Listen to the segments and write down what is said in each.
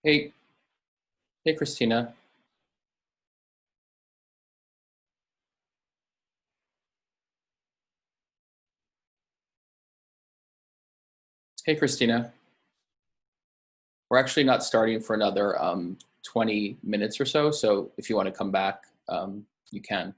Hey, hey, Christina. Hey, Christina. We're actually not starting for another 20 minutes or so. So if you want to come back, you can.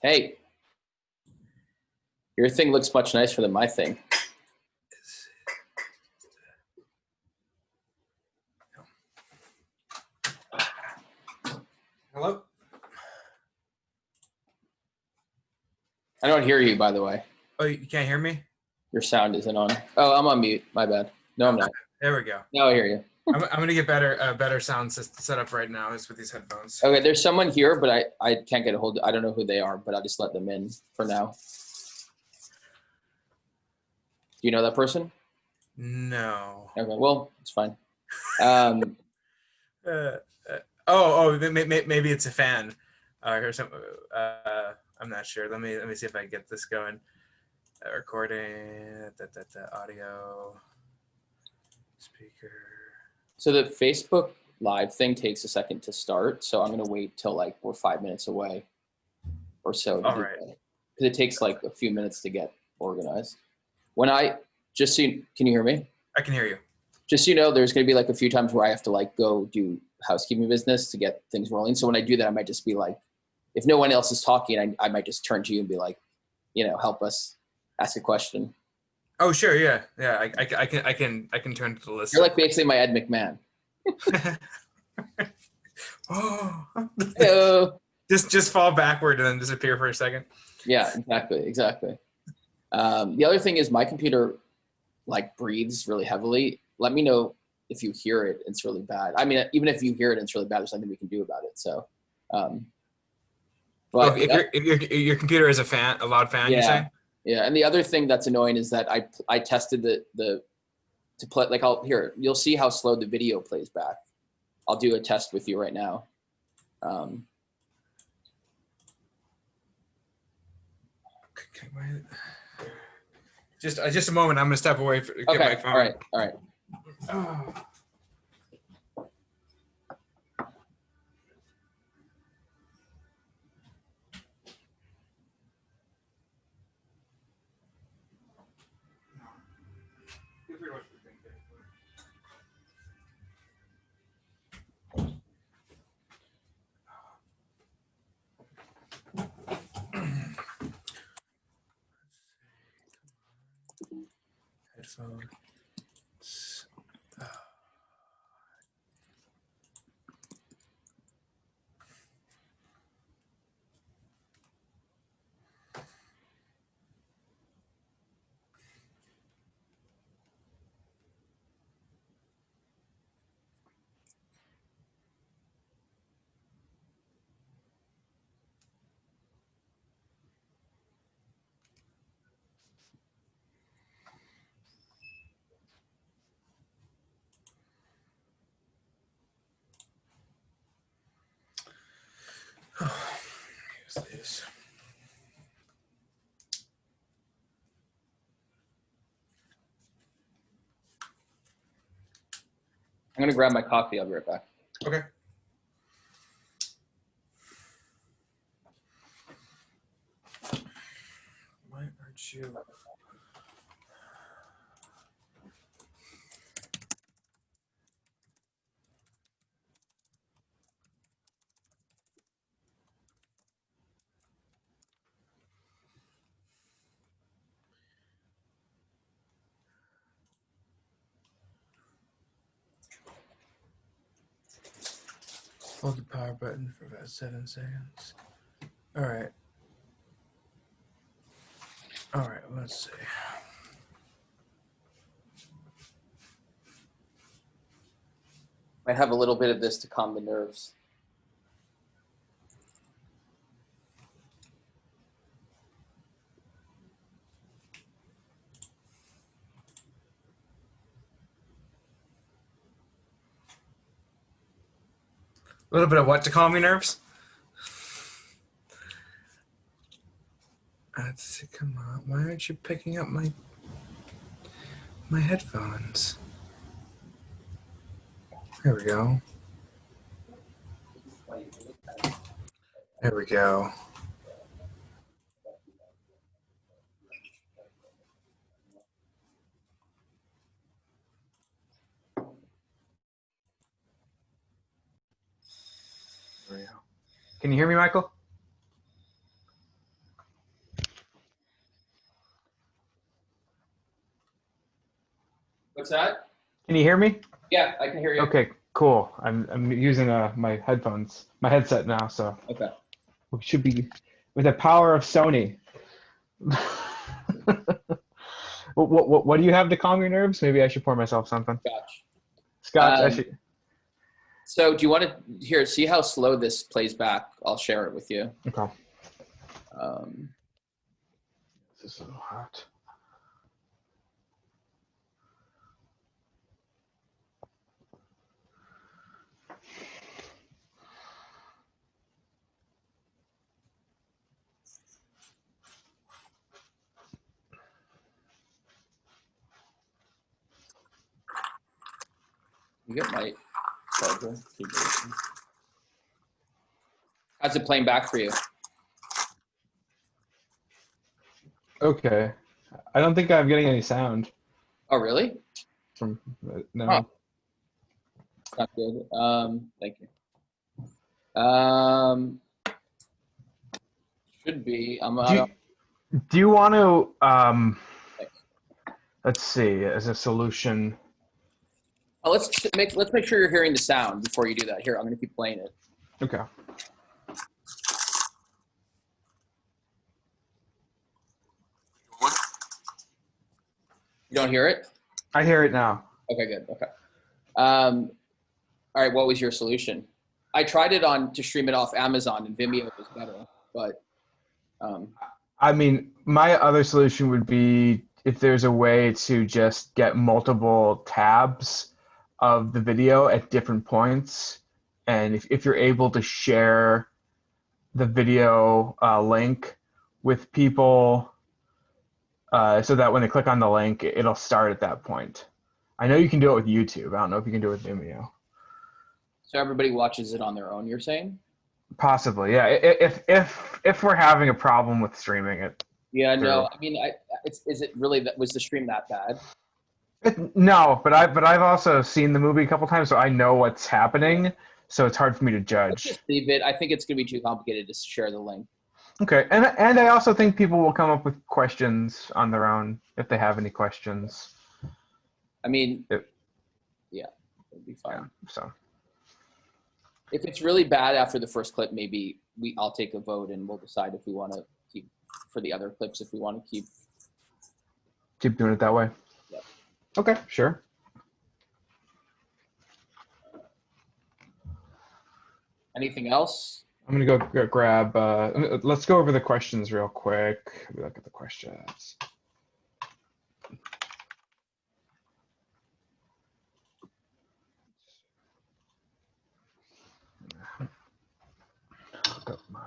Hey, your thing looks much nicer than my thing. Hello? I don't hear you, by the way. Oh, you can't hear me? Your sound isn't on. Oh, I'm on mute. My bad. No, I'm not. There we go. Now I hear you. I'm going to get better sound set up right now is with these headphones. Okay, there's someone here, but I can't get a hold. I don't know who they are, but I'll just let them in for now. Do you know that person? No. Okay, well, it's fine. Maybe it's a fan. Here's some. I'm not sure. Let me see if I can get this going. Recording. Audio. Speaker. So the Facebook Live thing takes a second to start, so I'm gonna wait till like we're 5 minutes away or so. All right. Because it takes like a few minutes to get organized. When I just see, can you hear me? I can hear you. Just so you know, there's gonna be like a few times where I have to like go do housekeeping business to get things rolling. So when I do that, I might just be like, if no one else is talking, I might just turn to you and be like, help us ask a question. Oh, sure, yeah. I can turn to the list. You're like basically my Ed McMahon. Oh. Hello. Just fall backward and then disappear for a second. Yeah, exactly. The other thing is my computer like breathes really heavily. Let me know if you hear it. It's really bad. I mean, even if you hear it, it's really bad. There's nothing we can do about it. So, but if your computer is a loud fan, yeah, you're saying? Yeah. And the other thing that's annoying is that I tested to play, like you'll see how slow the video plays back. I'll do a test with you right now. Just a moment. I'm gonna step away to get my phone. All right. Oh. Headphones. Use this. I'm gonna grab my coffee. I'll be right back. Okay. Why aren't you? Hold the power button for about 7 seconds. All right, let's see. Might have a little bit of this to calm the nerves. A little bit of what to calm your nerves? Let's see, come on. Why aren't you picking up my headphones? There we go. There we go. There we go. Can you hear me, Michael? What's that? Can you hear me? Yeah, I can hear you. Okay, cool. I'm using my headset now, so Okay. we should be with the power of Sony. What do you have to calm your nerves? Maybe I should pour myself something. Scotch. I should. So do you want to see how slow this plays back? I'll share it with you. Okay. This is so hot. You get my charger. How's it playing back for you? Okay. I don't think I'm getting any sound. Oh, really? From no. Oh. Not good. Thank you. Should be. Do you want to let's see, as a solution. Oh, let's make sure you're hearing the sound before you do that. Here, I'm going to keep playing it. Okay. You don't hear it? I hear it now. Okay, good. Okay. All right. What was your solution? I tried it to stream it off Amazon, and Vimeo was better, but. I mean, my other solution would be if there's a way to just get multiple tabs of the video at different points, and if you're able to share the video link with people so that when they click on the link, it'll start at that point. I know you can do it with YouTube. I don't know if you can do it with Vimeo. So everybody watches it on their own, you're saying? Possibly, yeah. If we're having a problem with streaming it. Yeah, no. I mean, is it really was the stream that bad? No, but I've also seen the movie a couple times, so I know what's happening. So it's hard for me to judge. Let's just leave it. I think it's going to be too complicated to share the link. Okay, and I also think people will come up with questions on their own if they have any questions. I mean, yeah, it'll be fine. Yeah, so. If it's really bad after the first clip, maybe I'll take a vote and we'll decide if we want to keep for the other clips, if we want to keep doing it that way. Yeah. Okay, sure. Anything else? I'm gonna go grab. Let's go over the questions real quick. Let me look at the questions. Look up my.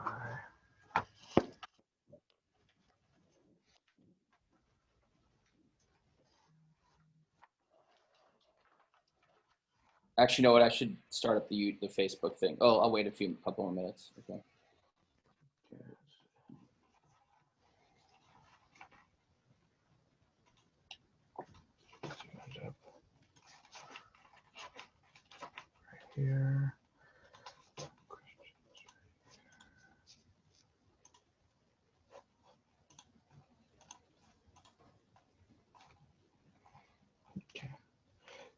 Actually, you know what? I should start up the Facebook thing. Oh, I'll wait a couple more minutes. Okay. Right here.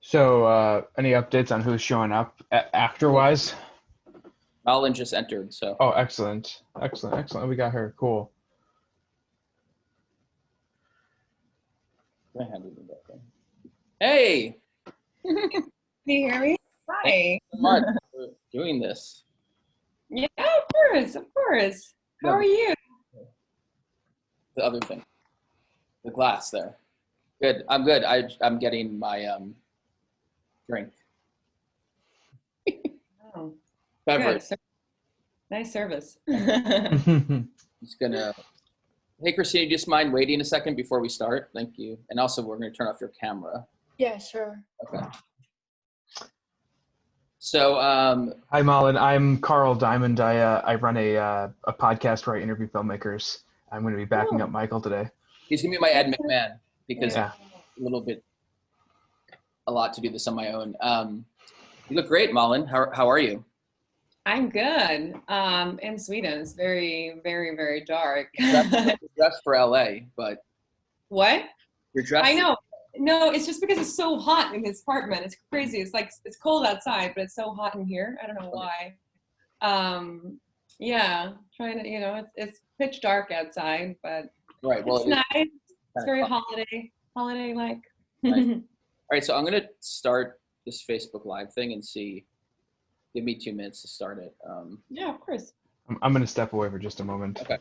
So, any updates on who's showing up actor-wise? Malin just entered, so. Oh, excellent. We got her. Cool. Hey! Can you hear me? Hi. Thanks so much for doing this. Yeah, of course. How are you? The other thing. The glass there. Good. I'm good. I'm getting my drink. Oh, Beverage. good. Nice service. Just gonna. Hey, Christina, do you just mind waiting a second before we start? Thank you. And also, we're going to turn off your camera. Yeah, sure. Okay. So, hi, Malin. I'm Carl Diamond. I run a podcast where I interview filmmakers. I'm going to be backing up Michael today. He's going to be my Ed McMahon because a lot to do this on my own. You look great, Malin. How are you? I'm good. In Sweden, it's very, very, very dark. You're dressed for LA, but what? You're dressed. I know. No, it's just because it's so hot in his apartment. It's crazy. It's like it's cold outside, but it's so hot in here. I don't know why. Yeah, trying to, it's pitch dark outside, but Right. Well, it's nice. It's kinda very fun. holiday like. Nice. All right, so I'm gonna start this Facebook Live thing and see. Give me 2 minutes to start it. Yeah, of course. I'm going to step away for just a moment. Okay.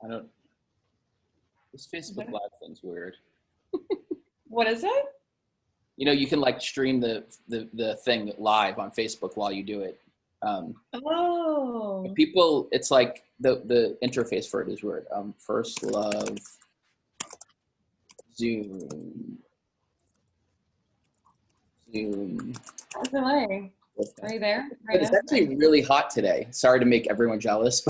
I don't. This Facebook Live thing's weird. What is it? You can like stream the thing live on Facebook while you do it. Oh. People, it's like the interface for it is weird. First Love, Zoom. What's LA? Are you there right It's now? actually really hot today. Sorry to make everyone jealous.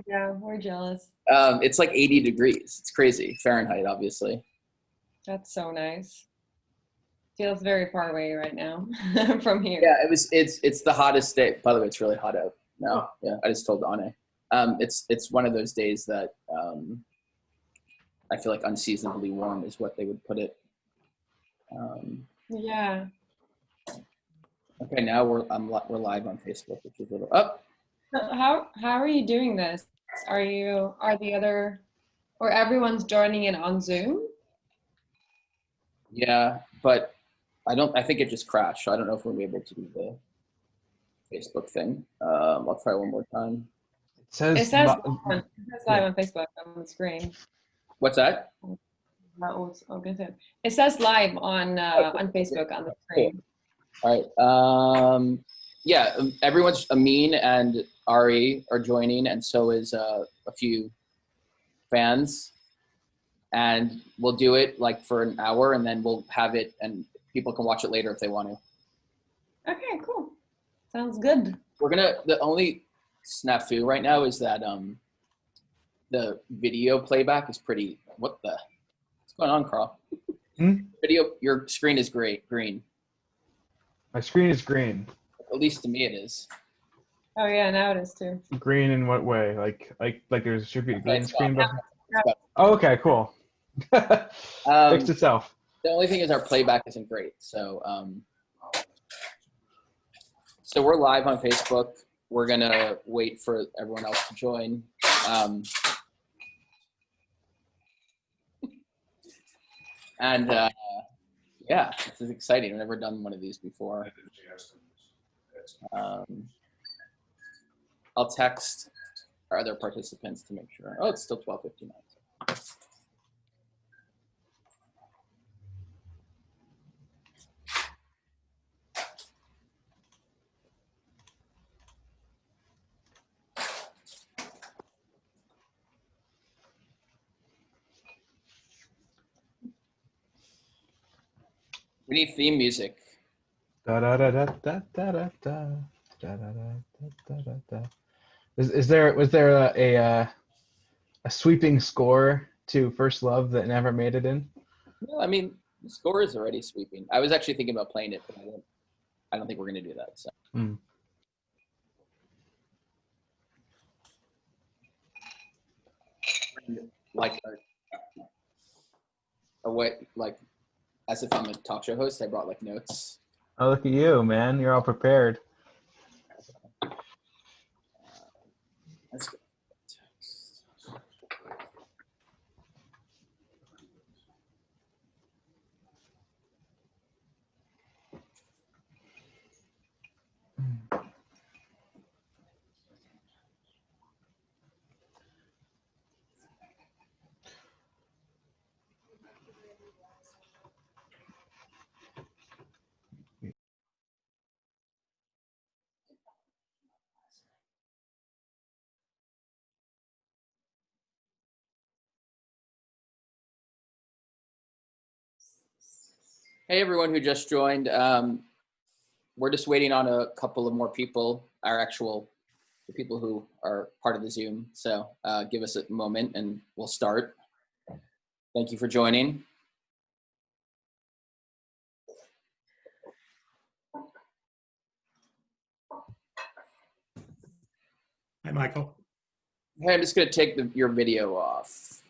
Yeah, we're jealous. It's like 80 degrees. It's crazy. Fahrenheit, obviously. That's so nice. Feels very far away right now from here. Yeah, it's the hottest day. By the way, it's really hot out now. Yeah, I just told Anne. It's one of those days that I feel like unseasonably warm is what they would put it. Yeah. Okay, now we're live on Facebook, which is a little up. So how are you doing this? Are the other, or everyone's joining in on Zoom? Yeah, but I think it just crashed. So I don't know if we'll be able to do the Facebook thing. I'll try one more time. It says live on Facebook on the screen. What's that? It says live on Facebook on the screen. All right. Yeah, everyone's Amin and Arye are joining, and so is a few fans. And we'll do it like for an hour, and then we'll have it, and people can watch it later if they want to. Okay, cool. Sounds good. The only snafu right now is that the video playback is pretty. What's going on, Carl? Video, your screen is green. My screen is green. At least to me, it is. Oh yeah, now it is too. Green in what way? Like there should be a green screen. But oh, okay, cool. Fixed itself. The only thing is our playback isn't great. So so we're live on Facebook. We're gonna wait for everyone else to join. And yeah, this is exciting. I've never done one of these before. I'll text our other participants to make sure. Oh, it's still 12:59. We need theme music. Was there a sweeping score to First Love that never made it in? Well, I mean, the score is already sweeping. I was actually thinking about playing it, but I don't think we're going to do that. So. Like a way, like as if I'm a talk show host, I brought like notes. Oh, look at you, man! You're all prepared. Let's go. Hey, everyone who just joined. we're just waiting on a couple of more people, the people who are part of the Zoom. So give us a moment and we'll start. Thank you for joining. Hi, Michael. Hey, I'm just going to take your video off.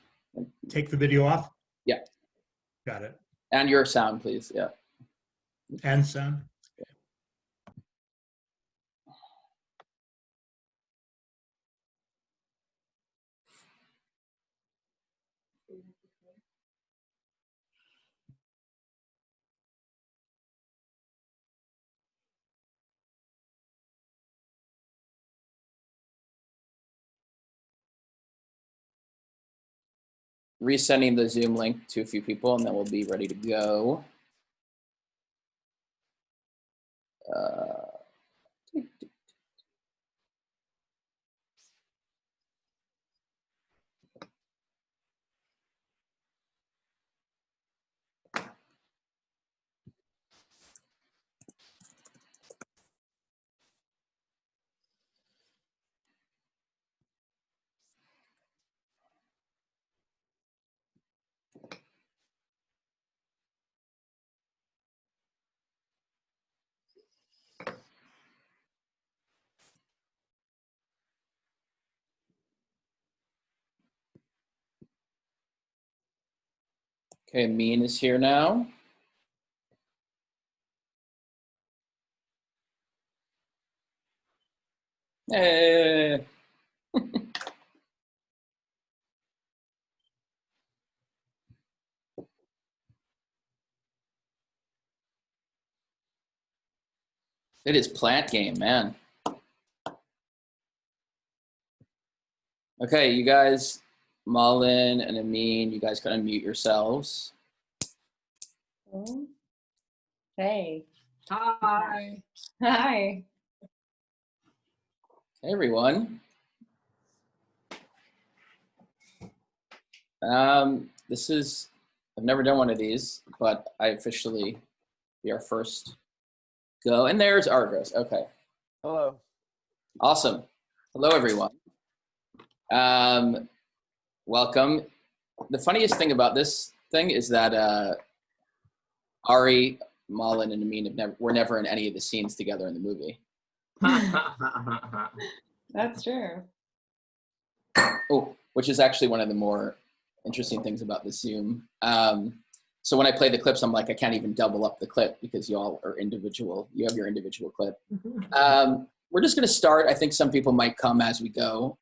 Take the video off? Yeah. Got it. And your sound, please. Yeah. And sound? Resending the Zoom link to a few people, and then we'll be ready to go. Okay, Amin is here now. Hey. It is plant game, man. Okay, you guys, Malin and Amin, you guys can unmute yourselves. Hey. Hi. Hi. Hey, everyone. I've never done one of these, but I officially be our first go. And there's Arye Gross. Okay. Hello. Awesome. Hello, everyone. Welcome. The funniest thing about this thing is that Ari, Malin, and Amin were never in any of the scenes together in the movie. That's true. Oh, which is actually one of the more interesting things about the Zoom. So when I play the clips, I'm like, I can't even double up the clip because y'all are individual. You have your individual clip. We're just going to start. I think some people might come as we go.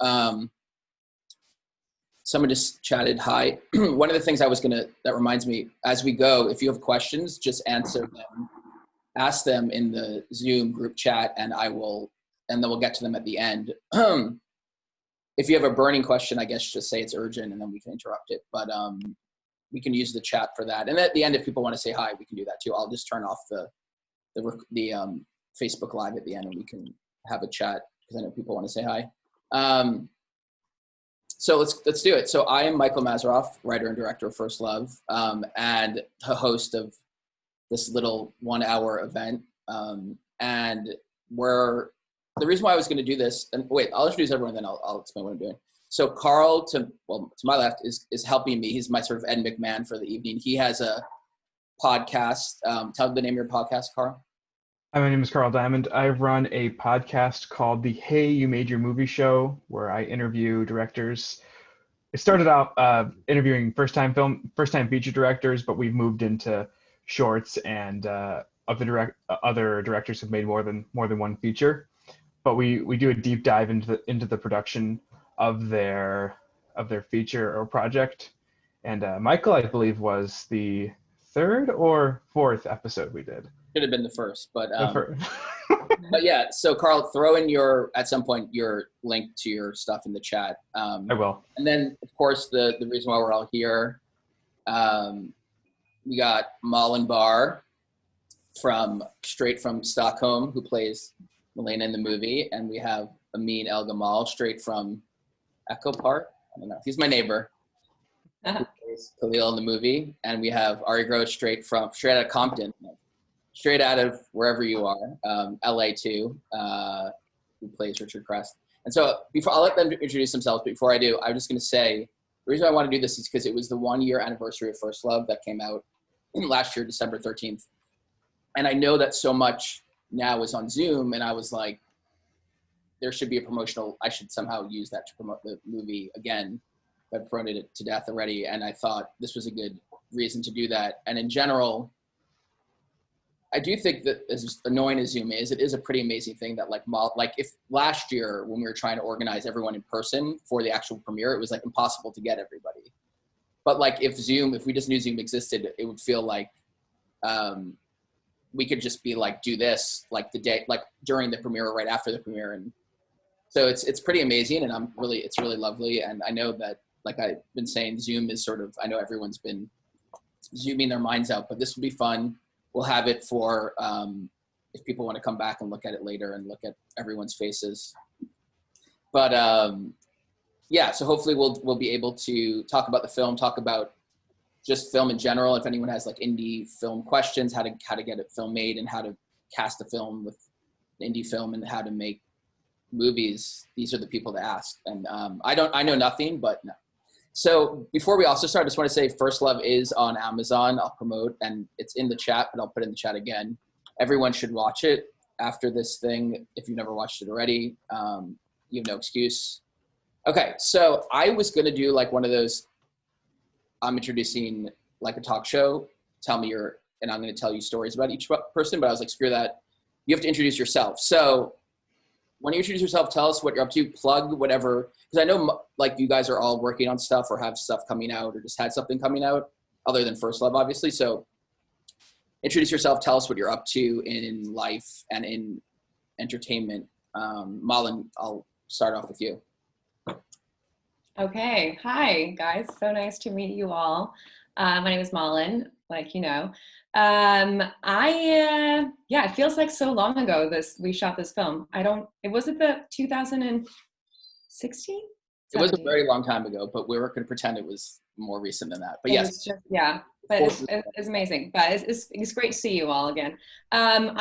Someone just chatted hi. One of the things that reminds me, as we go, if you have questions, just answer them, ask them in the Zoom group chat, and then we'll get to them at the end. If you have a burning question, I guess just say it's urgent and then we can interrupt it. But we can use the chat for that. And at the end, if people want to say hi, we can do that too. I'll just turn off the Facebook Live at the end and we can have a chat because I know people want to say hi. So let's do it. So I am Michael Masarof, writer and director of First Love, and the host of this little 1 hour event. And the reason why I was going to do this, and wait, I'll introduce everyone, then I'll explain what I'm doing. So Carl, to my left, is helping me. He's my sort of Ed McMahon for the evening. He has a podcast. Tell the name of your podcast, Carl. Hi, my name is Carl Diamond. I run a podcast called the Hey, You Made Your Movie Show, where I interview directors. It started out interviewing first-time feature directors, but we've moved into shorts, and other directors have made more than one feature. But we do a deep dive into the production of their feature or project. And Michael, I believe, was the third or fourth episode we did. Should have been the first, but but yeah. So Carl, throw in at some point your link to your stuff in the chat. I will. And then, of course, the reason why we're all here, we got Malin Barr straight from Stockholm, who plays Malin in the movie, and we have Amin El Gamal straight from Echo Park. I don't know. He's my neighbor. Who plays Khalil in the movie, and we have Arye Gross straight out of Compton. straight out of wherever you are, LA too, who plays Richard Crest. And so before I'll let them introduce themselves, but before I do, I'm just going to say the reason I want to do this is because it was the 1 year anniversary of First Love that came out last year, December 13th. And I know that so much now is on Zoom, and I was like, there should be a promotional, I should somehow use that to promote the movie again. I've promoted it to death already, and I thought this was a good reason to do that. And in general, I do think that as annoying as Zoom is, it is a pretty amazing thing that like if last year when we were trying to organize everyone in person for the actual premiere, it was like impossible to get everybody. But like if we just knew Zoom existed, it would feel like we could just be like, do this like the day, like during the premiere or right after the premiere. And so it's pretty amazing, and it's really lovely. And I know that, like I've been saying, Zoom is sort of, I know everyone's been zooming their minds out, but this will be fun. We'll have it for if people want to come back and look at it later and look at everyone's faces. But yeah, so hopefully we'll be able to talk about the film, talk about just film in general. If anyone has like indie film questions, how to get a film made and how to cast a film with indie film and how to make movies, these are the people to ask. And I know nothing, but no. So before we also start, I just want to say First Love is on Amazon. I'll promote, and it's in the chat, but I'll put it in the chat again. Everyone should watch it after this thing. If you've never watched it already, you have no excuse. Okay, so I was going to do like one of those, I'm introducing like a talk show, and I'm going to tell you stories about each person, but I was like, screw that. You have to introduce yourself. So when you introduce yourself, tell us what you're up to, plug whatever, because I know like you guys are all working on stuff or have stuff coming out or just had something coming out other than First Love, obviously. So introduce yourself, tell us what you're up to in life and in entertainment. Malin, I'll start off with you. Okay. Hi, guys. So nice to meet you all. My name is Malin, like you know. It feels like so long ago we shot this film. Was it the 2016? It was a very long time ago, but we were going to pretend it was more recent than that. But yes. But it's amazing. But it's great to see you all again. I'm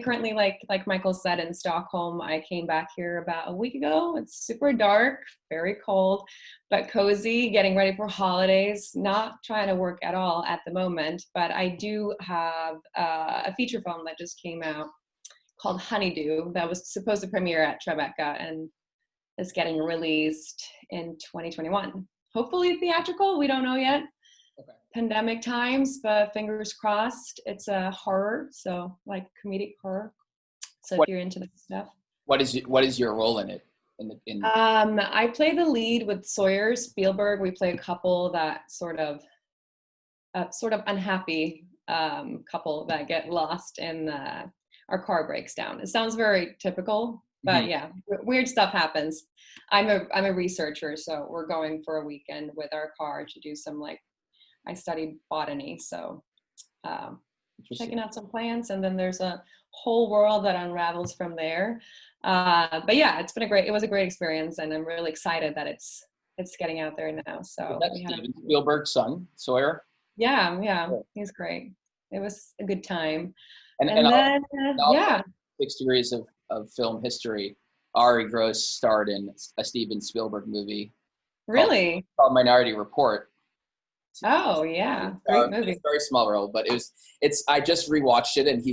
currently, like Michael said, in Stockholm. I came back here about a week ago. It's super dark, very cold, but cozy, getting ready for holidays. Not trying to work at all at the moment, but I do have a feature film that just came out called Honeydew that was supposed to premiere at Tribeca and is getting released in 2021. Hopefully theatrical, we don't know yet. Okay. Pandemic times, but fingers crossed. It's a horror, so like comedic horror. So if you're into that stuff. What is your role in it? I play the lead with Sawyer Spielberg. We play a couple that sort of unhappy couple that get lost in our car breaks down. It sounds very typical, but yeah, weird stuff happens. I'm a researcher, so we're going for a weekend with our car to do some I studied botany, so checking out some plants, and then there's a whole world that unravels from there. But yeah, it was a great experience, and I'm really excited that it's getting out there now. So that's Steven Spielberg's son, Sawyer. Yeah, he's great. It was a good time. And 6 degrees of film history. Arye Gross starred in a Steven Spielberg movie. Really? Called Minority Report. Oh yeah, great movie. It's a very small role, but I just rewatched it, and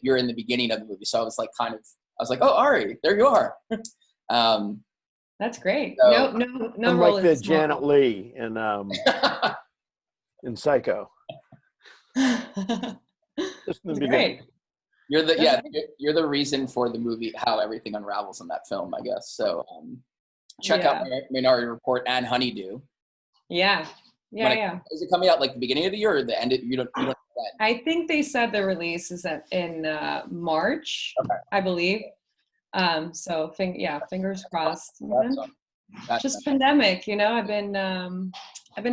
you're in the beginning of the movie, so I was like, oh, Ari, there you are. That's great. So, no role like the Janet Leigh in Psycho. That's great. You're the reason for the movie, how everything unravels in that film, I guess. So check out Minority Report and Honeydew. Yeah. Is it coming out like the beginning of the year or the end? You don't know when? I think they said the release is in March, okay. I believe. So fingers crossed. Just pandemic, I've been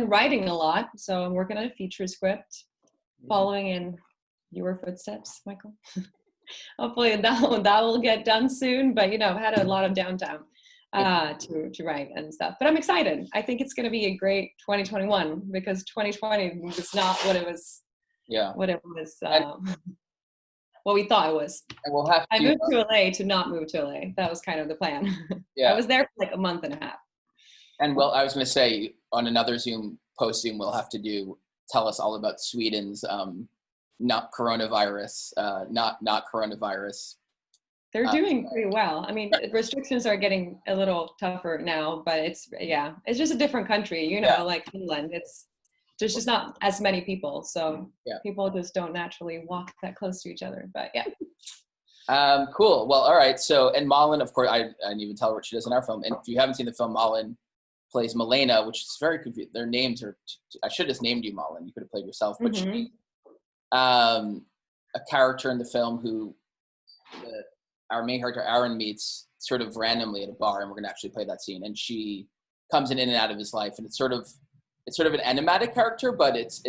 writing a lot, so I'm working on a feature script, following in your footsteps, Michael. Hopefully that will get done soon. But I've had a lot of downtime to write and stuff. But I'm excited. I think it's going to be a great 2021 because 2020 was not what it was. Yeah. What it was. what we thought it was. And we'll have I to. moved to LA to not move to LA. That was kind of the plan. Yeah. I was there for like a month and a half. And well, I was going to say on another post Zoom, we'll have to tell us all about Sweden's not coronavirus. They're doing pretty well. I mean, restrictions are getting a little tougher now, but it's just a different country, like Finland. There's just not as many people, so people just don't naturally walk that close to each other. But yeah. Cool. Well, all right. So, and Malin, of course, I didn't even tell her what she does in our film. And if you haven't seen the film, Malin plays Milena, which is very confusing. Their names are. I should have just named you Malin. You could have played yourself, but she's a character in the film who our main character Aaron meets sort of randomly at a bar, and we're gonna actually play that scene. And she comes in and out of his life, and it's sort of an enigmatic character, but it's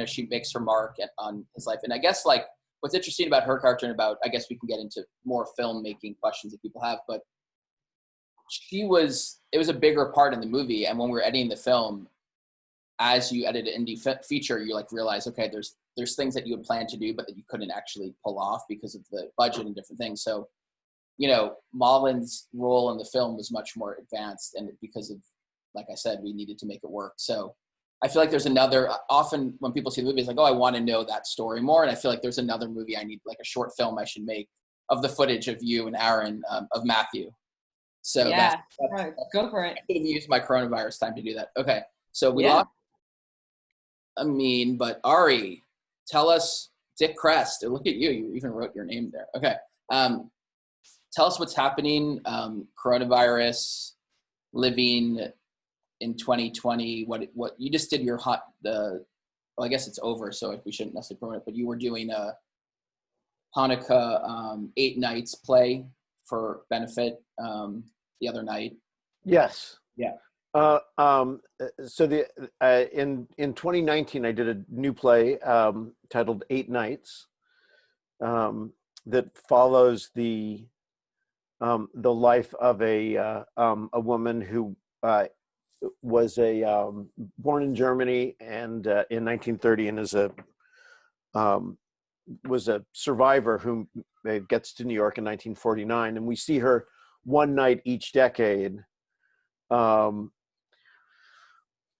she makes her mark on his life. And I guess like what's interesting about her character, and I guess we can get into more filmmaking questions that people have, but it was a bigger part in the movie. And when we were editing the film, as you edit an indie feature, you like realize, okay, there's things that you had planned to do, but that you couldn't actually pull off because of the budget and different things. So, Malin's role in the film was much more advanced, and because of, like I said, we needed to make it work. So I feel like there's often when people see the movie, it's like, oh, I want to know that story more. And I feel like there's another movie I need, like a short film I should make of the footage of you and Aaron, of Matthew. So go for it. I could have used my coronavirus time to do that. Okay. So we lost Amin, but Ari, tell us, Dick Crest, look at you. You even wrote your name there. Okay. Tell us what's happening. Coronavirus, living in 2020. What you just did I guess it's over, so we shouldn't necessarily promote it, but you were doing a Hanukkah 8 nights play for benefit the other night. Yes. Yeah. So in 2019, I did a new play titled 8 Nights that follows the life of a woman who was born in Germany and in 1930, and was a survivor who gets to New York in 1949, and we see her one night each decade.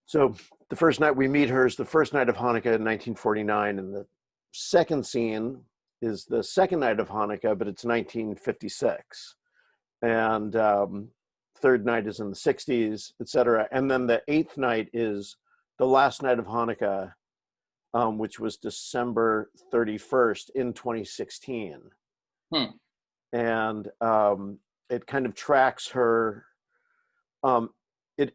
So the first night we meet her is the first night of Hanukkah in 1949, and the second scene is the second night of Hanukkah, but it's 1956. And third night is in the 60s, etc. And then the 8th night is the last night of Hanukkah, which was December 31st in 2016. And it kind of tracks her. It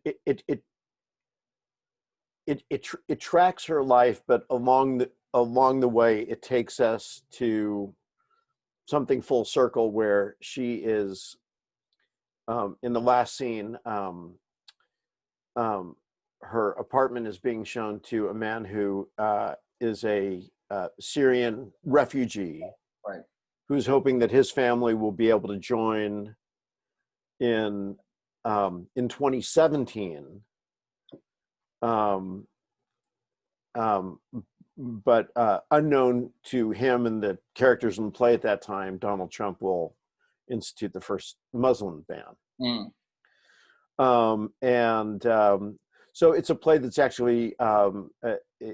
tracks her life, but along the way, it takes us to something full circle where she is in the last scene. Her apartment is being shown to a man who is a Syrian refugee, right, who's hoping that his family will be able to join in 2017. But unknown to him and the characters in the play at that time, Donald Trump will institute the first Muslim ban. So it's a play that's actually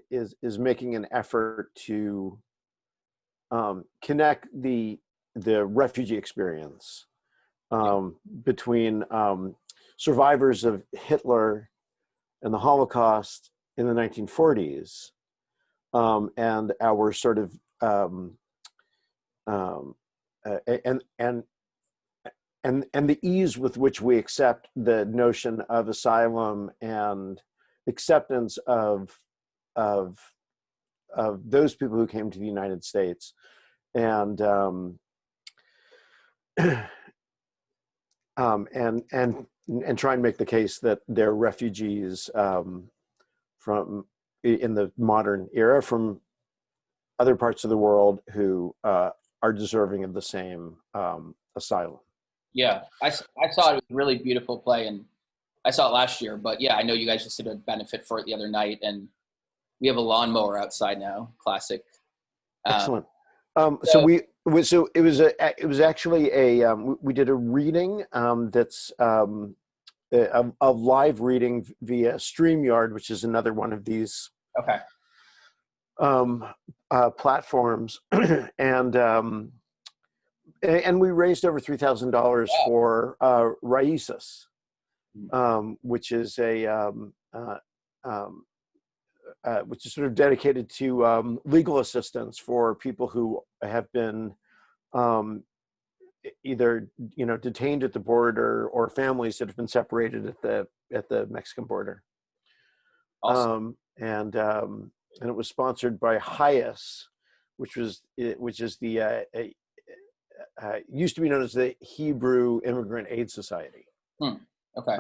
is making an effort to connect the refugee experience between survivors of Hitler and the Holocaust in the 1940s and our sort of and the ease with which we accept the notion of asylum and acceptance of those people who came to the United States, and try and make the case that they're refugees from in the modern era from other parts of the world who are deserving of the same asylum. Yeah, I saw it. It was a really beautiful play, and I saw it last year. But yeah, I know you guys just did a benefit for it the other night, and we have a lawnmower outside now. Classic. Excellent. So it was actually we did a reading that's of live reading via StreamYard, which is another one of these Okay. Platforms, and we raised over $3,000 for Raices, which is which is sort of dedicated to legal assistance for people who have been either detained at the border or families that have been separated at the Mexican border. Awesome. And it was sponsored by HIAS, which is the used to be known as the Hebrew Immigrant Aid Society. Okay.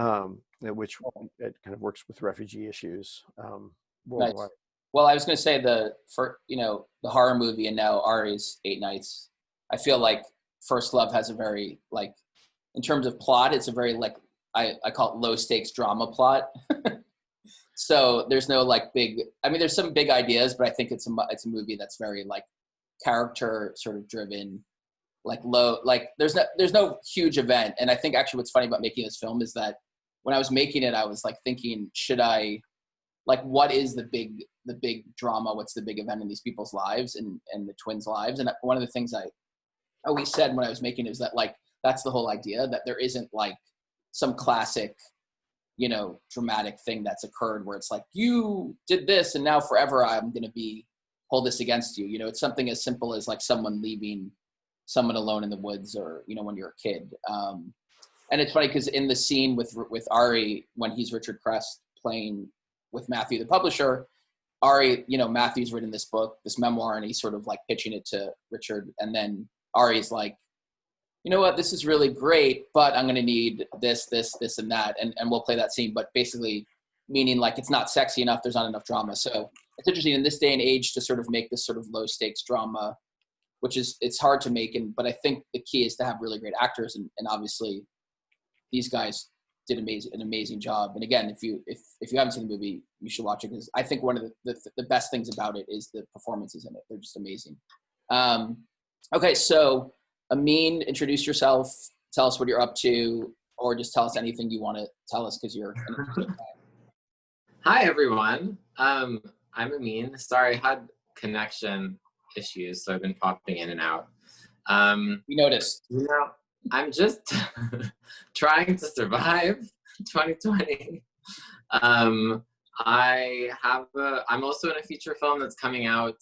Which it kind of works with refugee issues Nice. worldwide. Well, I was going to say the horror movie and now Arye's 8 Nights. I feel like First Love has a very, like, in terms of plot, it's a very, like, I call it low stakes drama plot. So there's no like big, I mean, there's some big ideas, but I think it's a movie that's very like character sort of driven, like low, like there's no huge event. And I think actually what's funny about making this film is that when I was making it, I was like thinking, should I, like, what is the big drama? What's the big event in these people's lives and the twins' lives? And one of the things I always said when I was making it is that, like, that's the whole idea, that there isn't like some classic, dramatic thing that's occurred where it's like, you did this and now forever I'm going to hold this against you. It's something as simple as like someone leaving someone alone in the woods or, when you're a kid. And it's funny because in the scene with Arye, when he's Richard Crest playing with Matthew, the publisher, Arye, Matthew's written this book, this memoir, and he's sort of like pitching it to Richard. And then Arye's like, you know what, this is really great, but I'm going to need this, and that. And we'll play that scene. But basically meaning like it's not sexy enough, there's not enough drama. So it's interesting in this day and age to sort of make this sort of low stakes drama, which it's hard to make. But I think the key is to have really great actors. And obviously these guys did an amazing job. And again, if you haven't seen the movie, you should watch it, because I think one of the best things about it is the performances in it. They're just amazing. Okay, so Amin, introduce yourself. Tell us what you're up to, or just tell us anything you want to tell us because you're. Hi, everyone. I'm Amin. Sorry, I had connection issues, so I've been popping in and out. We noticed. I'm just trying to survive 2020. I'm also in a feature film that's coming out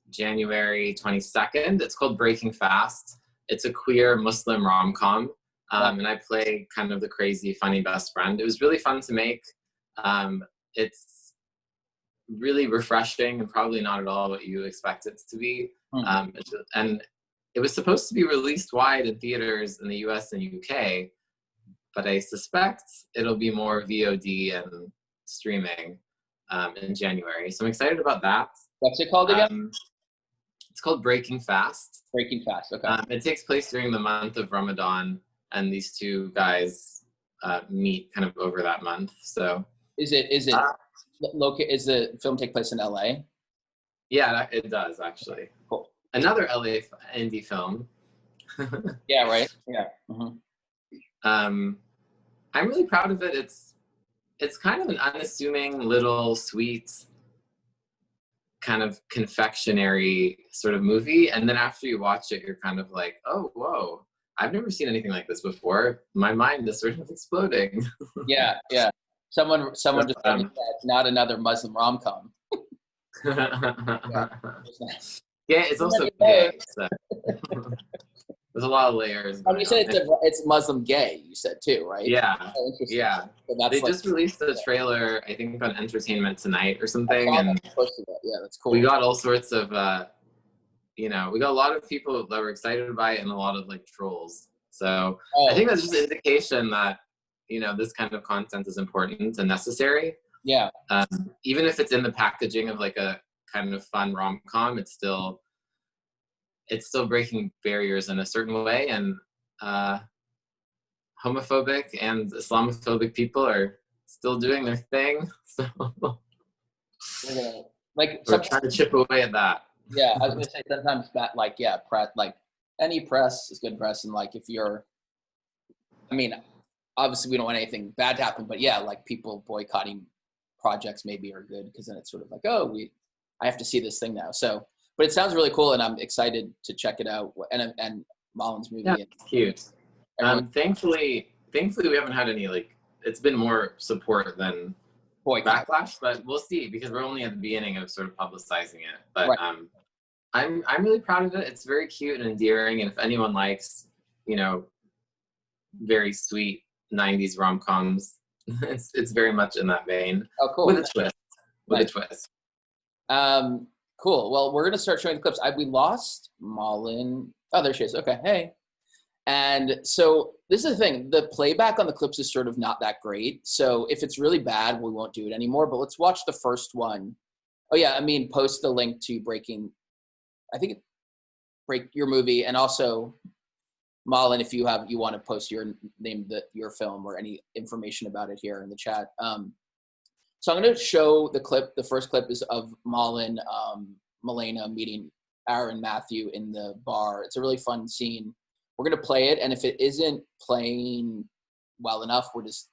January 22nd. It's called Breaking Fast. It's a queer Muslim rom-com. And I play kind of the crazy, funny best friend. It was really fun to make. It's really refreshing and probably not at all what you expect it to be. And it was supposed to be released wide in theaters in the US and UK, but I suspect it'll be more VOD and streaming in January. So I'm excited about that. What's it called again? It's called Breaking Fast. Breaking Fast, okay. It takes place during the month of Ramadan, and these two guys meet kind of over that month. So is the film take place in LA? Yeah, it does actually. Cool. Another LA indie film. Yeah, right. Yeah. Mm-hmm. I'm really proud of it. It's kind of an unassuming little sweet kind of confectionery sort of movie, and then after you watch it, you're kind of like, oh, whoa, I've never seen anything like this before. My mind is sort of exploding. Yeah. Someone just said not another Muslim rom-com. Yeah, it's also gay. So. There's a lot of layers. And you said it's Muslim gay, you said too, right? Yeah. So Yeah. So they just released the trailer, I think, on Entertainment Tonight or something. And yeah, that's cool. We got all sorts of, we got a lot of people that were excited by it and a lot of like trolls. So I think that's just an indication that, this kind of content is important and necessary. Yeah. Even if it's in the packaging of like a kind of fun rom-com, it's still breaking barriers in a certain way, and homophobic and Islamophobic people are still doing their thing. So we're trying to chip away at that. Yeah, I was gonna say sometimes that, like, yeah, press, like any press is good press, and like if you're, I mean, obviously we don't want anything bad to happen, but yeah, like people boycotting projects maybe are good because then it's sort of like, oh, I have to see this thing now. So, but it sounds really cool, and I'm excited to check it out. And Malin's movie. Yeah, And cute. everyone Thankfully we haven't had any, like, it's been more support than boycott. backlash, but we'll see because we're only at the beginning of sort of publicizing it. But Right. I'm really proud of it. It's very cute and endearing, and if anyone likes, you know, very sweet 90s rom-coms, it's very much in that vein. Oh, cool. With a twist. With Nice. a twist. Cool. Well, we're gonna start showing the clips. We lost Malin. Oh, there she is. Okay. Hey. And so this is the thing. The playback on the clips is sort of not that great. So if it's really bad, we won't do it anymore. But let's watch the first one. Oh yeah, I mean, post the link to Break Your Movie, and also Malin, if you want to post your name, your film, or any information about it here in the chat. So I'm going to show the clip. The first clip is of Malin, Milena meeting Aaron Matthew in the bar. It's a really fun scene. We're going to play it, and if it isn't playing well enough, we'll just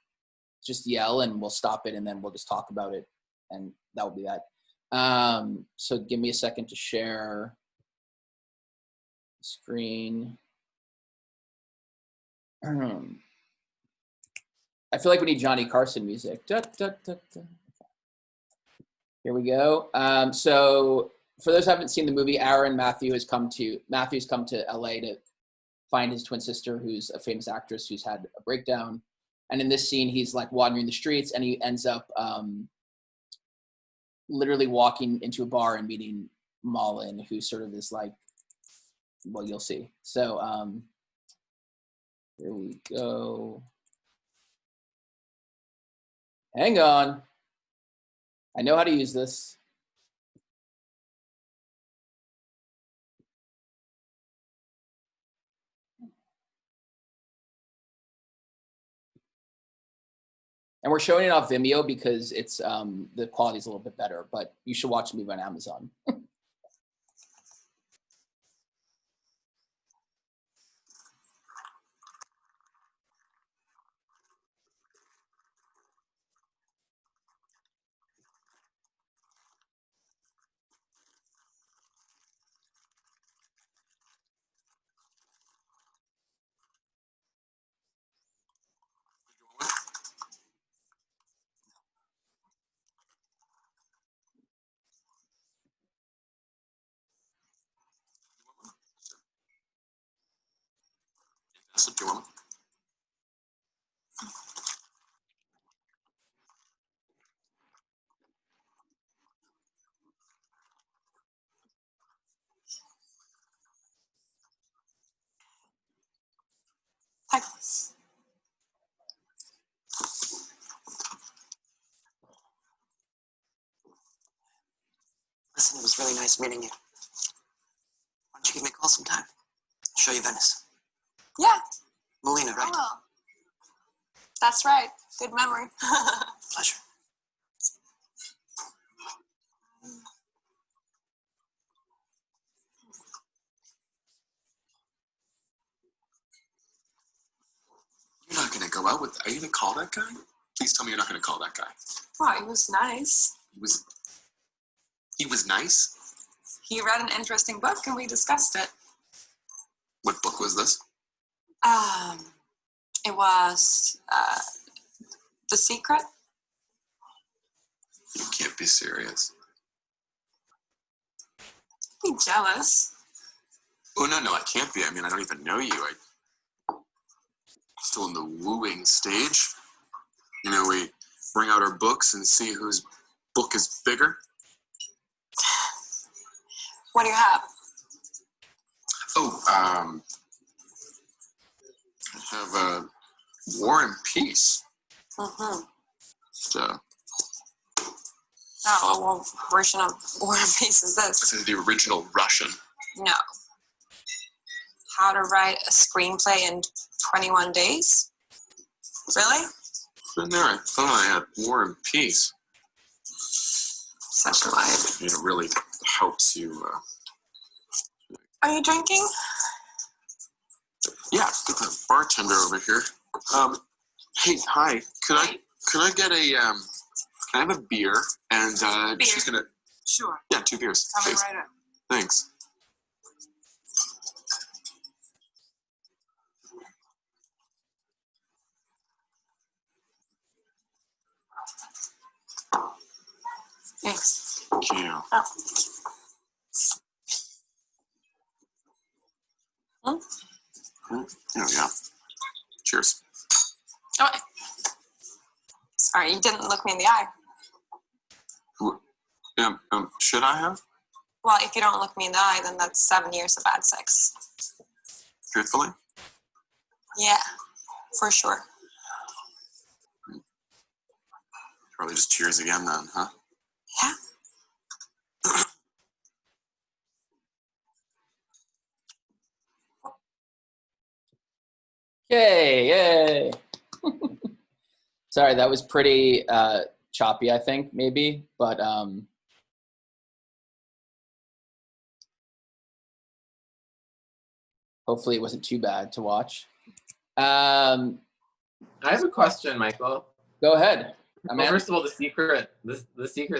yell, and we'll stop it, and then we'll just talk about it, and that will be that. So give me a second to share the screen. I feel like we need Johnny Carson music. Da, da, da, da. Here we go. So for those who haven't seen the movie, Matthew's come to LA to find his twin sister, who's a famous actress who's had a breakdown. And in this scene, he's like wandering the streets, and he ends up literally walking into a bar and meeting Malin, who sort of is like, well, you'll see. So here we go. Hang on. I know how to use this. And we're showing it off Vimeo because it's the quality's a little bit better, but you should watch the movie on Amazon. Listen, it was really nice meeting you. Why don't you give me a call sometime? I'll show you Venice. Yeah. Melina, right? Oh, that's right. Good memory. Pleasure. You're not going to go out with... Are you going to call that guy? Please tell me you're not going to call that guy. Wow, he was nice. He was nice? He read an interesting book and we discussed it. What book was this? It was The Secret. You can't be serious. Be jealous. Oh, no, I can't be. I mean, I don't even know you. I'm still in the wooing stage. You know, we bring out our books and see whose book is bigger. What do you have? Oh, I have War and Peace. Mm-hmm. So, Oh, well, version of War and Peace is this? this is the original Russian. No. How to write a screenplay in 21 days? Really? In there, I thought I had War and Peace. Such a life. It really helps you Are you drinking? Yeah, get the bartender over here. Hey, hi. Could I get a can I have a beer? And Beer. she's gonna. Sure. Yeah, 2 beers. Coming Please. right up. Thanks. Thanks. Thank you. Oh. Hmm? There we go. Cheers. Oh, sorry, you didn't look me in the eye. Should I have? Well, if you don't look me in the eye, then that's 7 years of bad sex. Truthfully? Yeah, for sure. Probably just cheers again then, huh? Yeah. Yay! Yay! Sorry, that was pretty choppy, I think, maybe, but hopefully it wasn't too bad to watch. I have a question, Michael. Go ahead. Well, first of all, the secret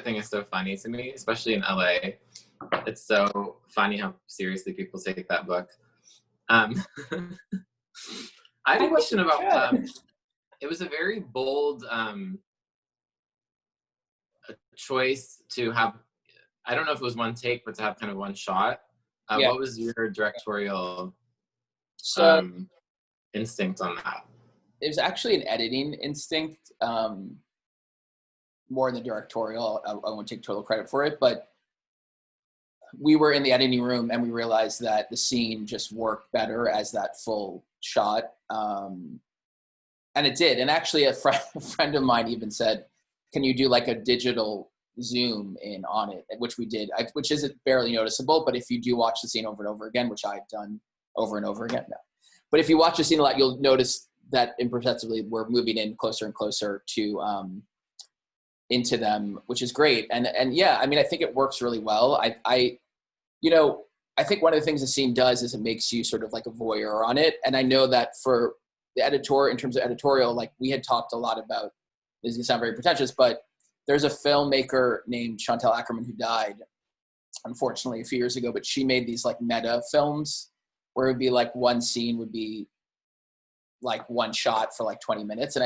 thing is so funny to me, especially in LA. It's so funny how seriously people take that book. I have a question about. It was a very bold choice to have. I don't know if it was one take, but to have kind of one shot. Yeah. What was your directorial instinct on that? It was actually an editing instinct more than directorial. I won't take total credit for it, but we were in the editing room and we realized that the scene just worked better as that full shot. And it did. And actually a friend of mine even said, can you do like a digital zoom in on it, which we did, which isn't barely noticeable, but if you do watch the scene over and over again, which I've done over and over again now, but if you watch the scene a lot, you'll notice that imperceptibly we're moving in closer and closer to into them, which is great. And yeah, I mean, I think it works really well. I think one of the things the scene does is it makes you sort of like a voyeur on it. And I know that for the editor, in terms of editorial, like we had talked a lot about, this is gonna sound very pretentious, but there's a filmmaker named Chantal Ackerman who died, unfortunately, a few years ago, but she made these like meta films where it would be like one scene would be like one shot for like 20 minutes. And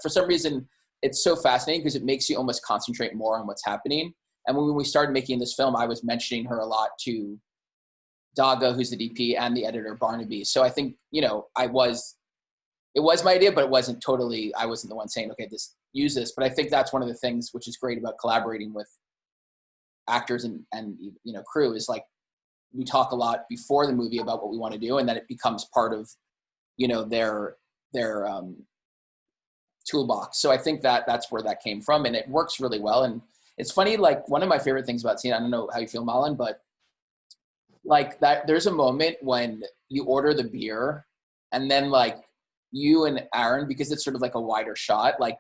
for some reason, it's so fascinating because it makes you almost concentrate more on what's happening. And when we started making this film, I was mentioning her a lot to Daga, who's the DP, and the editor, Barnaby. So I think, it was my idea, but it wasn't totally, I wasn't the one saying, okay, use this. But I think that's one of the things which is great about collaborating with actors and crew is like, we talk a lot before the movie about what we want to do, and then it becomes part of, their toolbox. So I think that's where that came from, and it works really well. And it's funny, like one of my favorite things about seeing, I don't know how you feel, Malin, but like that, there's a moment when you order the beer and then like you and Aaron, because it's sort of like a wider shot, like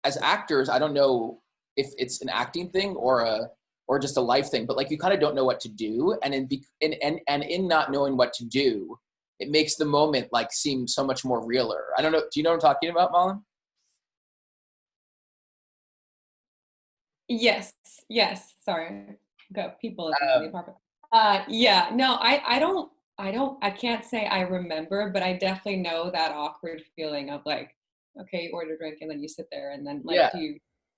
as actors, I don't know if it's an acting thing or just a life thing, but like you kind of don't know what to do. And in not knowing what to do, it makes the moment like seem so much more realer. I don't know. Do you know what I'm talking about, Malin? Yes. Sorry. Got people in the apartment. Yeah, no, I can't say I remember, but I definitely know that awkward feeling of like, okay, you order a drink and then you sit there and then like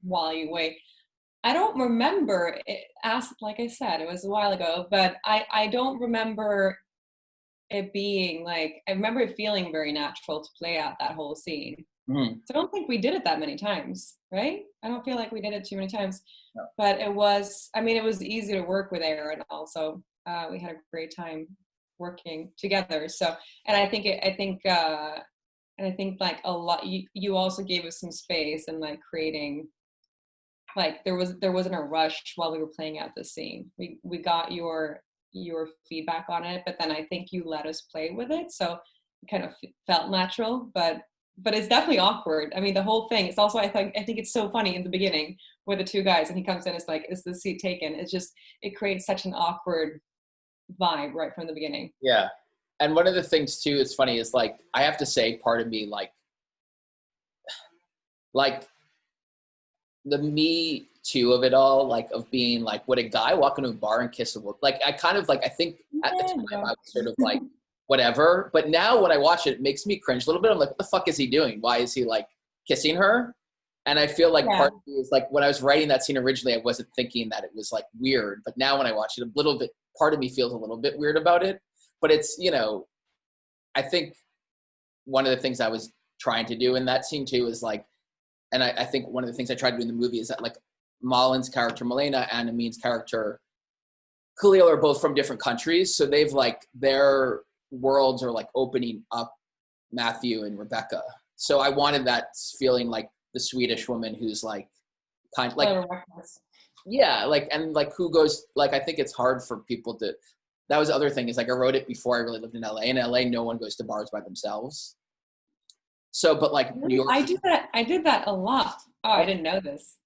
while you wait. I don't remember it, like I said, it was a while ago, but I don't remember it being like, I remember it feeling very natural to play out that whole scene. Mm. So I don't think we did it that many times, right? I don't feel like we did it too many times, No. but it was easy to work with Aaron also. We had a great time working together. So, and I think like a lot, you also gave us some space and like creating, like there wasn't a rush while we were playing out the scene. We got your feedback on it, but then I think you let us play with it. So it kind of felt natural, but it's definitely awkward. I mean, the whole thing, it's also, I think it's so funny in the beginning with the two guys and he comes in, it's like, is the seat taken? It's just, it creates such an awkward vibe right from the beginning. Yeah. And one of the things too, it's funny, is like, I have to say, part of me, like the me too of it all, like of being like, would a guy walk into a bar and kiss a woman? Like, I kind of like, I think at the time I was sort of like, whatever. But now when I watch it, it makes me cringe a little bit. I'm like, what the fuck is he doing? Why is he like kissing her? And I feel like part of me is like, when I was writing that scene originally, I wasn't thinking that it was like weird. But now when I watch it a little bit, part of me feels a little bit weird about it. But it's, you know, I think one of the things I was trying to do in that scene too is like, and I think one of the things I tried to do in the movie is that like Malin's character, Malina, and Amin's character, Khalil, are both from different countries. So they've like, their worlds are like opening up Matthew and Rebecca. So I wanted that feeling like the Swedish woman who's like, kind of like, yeah, like, and like who goes, like, I think it's hard for people to, that was the other thing is like, I wrote it before I really lived in LA. In LA, no one goes to bars by themselves. So, but like New York. I did that a lot. Oh, I didn't know this.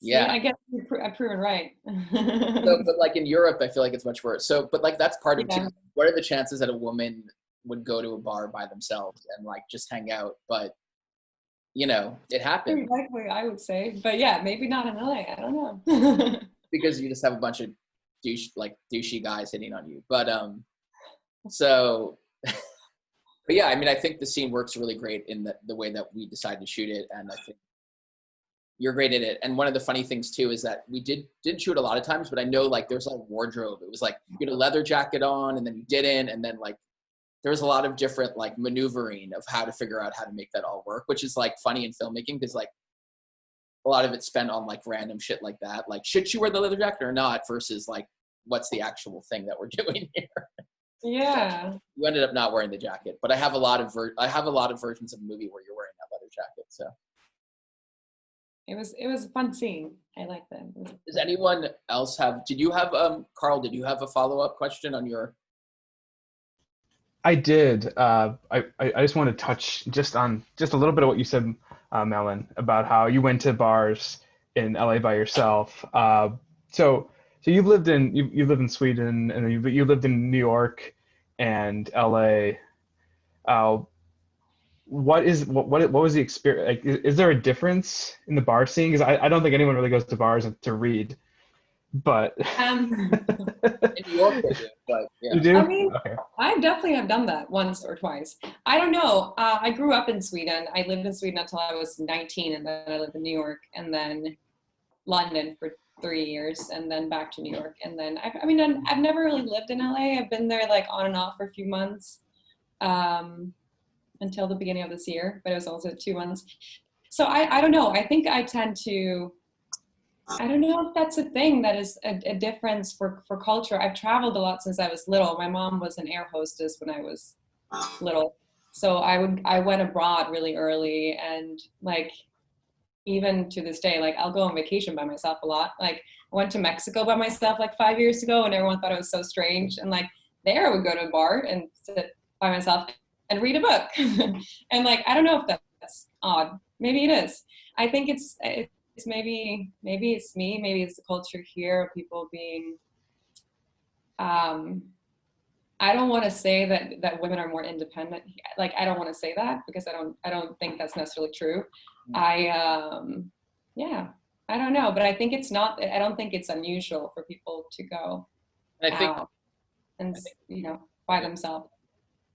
Yeah. See, I guess I've proven right. So, but like in Europe, I feel like it's much worse. So, but like that's part of it too. What are the chances that a woman would go to a bar by themselves and like just hang out? But you know, it happens. Likely, I would say. But yeah, maybe not in LA. I don't know. Because you just have a bunch of douchey guys hitting on you. But so but yeah, I mean, I think the scene works really great in the way that we decided to shoot it, and I think you're great at it. And one of the funny things too is that we didn't shoot a lot of times, but I know like there's like wardrobe. It was like you had a leather jacket on, and then you didn't, and then like there was a lot of different like maneuvering of how to figure out how to make that all work, which is like funny in filmmaking because like a lot of it's spent on like random shit like that, like should she wear the leather jacket or not, versus like what's the actual thing that we're doing here. Yeah. You ended up not wearing the jacket, but I have a lot of versions of the movie where you're wearing that leather jacket. So it was a fun scene. I like that. Does anyone else have? Did you have Carl? Did you have a follow-up question on your? I did. I just want to touch just a little bit of what you said, Malin, about how you went to bars in LA by yourself. So you've lived in Sweden, and then you lived in New York and LA. What was the experience? Like, is there a difference in the bar scene? Because I don't think anyone really goes to bars to read, but in New York they do, but yeah. You do? I mean, okay. I definitely have done that once or twice. I don't know. I grew up in Sweden. I lived in Sweden until I was 19, and then I lived in New York, and then London for 3 years, and then back to New York. And then I've never really lived in LA. I've been there like on and off for a few months until the beginning of this year, but it was also 2 months. So I don't know. I think I tend to, I don't know if that's a thing that is a difference for culture. I've traveled a lot since I was little. My mom was an air hostess when I was little. So I went abroad really early, and like, even to this day, like I'll go on vacation by myself a lot. Like I went to Mexico by myself like 5 years ago, and everyone thought it was so strange. And like there I would go to a bar and sit by myself and read a book. And like, I don't know if that's odd. Maybe it is. I think it's maybe it's me, maybe it's the culture here of people being, I don't want to say that women are more independent. Like, I don't want to say that because I don't think that's necessarily true. I don't know, but I think it's not, I don't think it's unusual for people to go out and by themselves.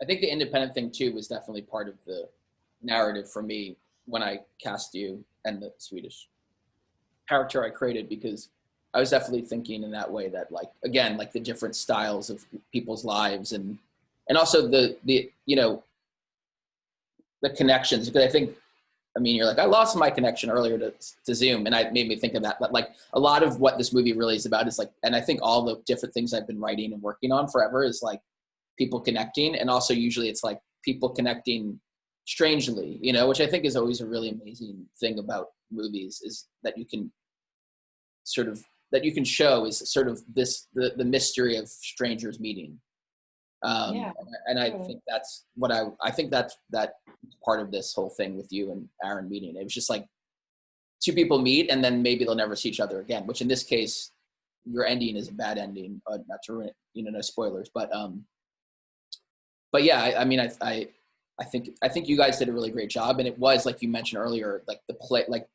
I think the independent thing too was definitely part of the narrative for me when I cast you and the Swedish character I created, because I was definitely thinking in that way that like, again, like the different styles of people's lives and also the connections. Because I think, I mean, you're like, I lost my connection earlier to Zoom, and it made me think of that. But like a lot of what this movie really is about is like, and I think all the different things I've been writing and working on forever is like people connecting. And also usually it's like people connecting strangely, which I think is always a really amazing thing about movies, is that you can show is sort of the mystery of strangers meeting. And I think that's what I think that's part of this whole thing with you and Aaron meeting. It was just like two people meet and then maybe they'll never see each other again, which in this case, your ending is a bad ending. Not to ruin it, no spoilers, but yeah, I mean, I think you guys did a really great job, and it was like you mentioned earlier, like the play, like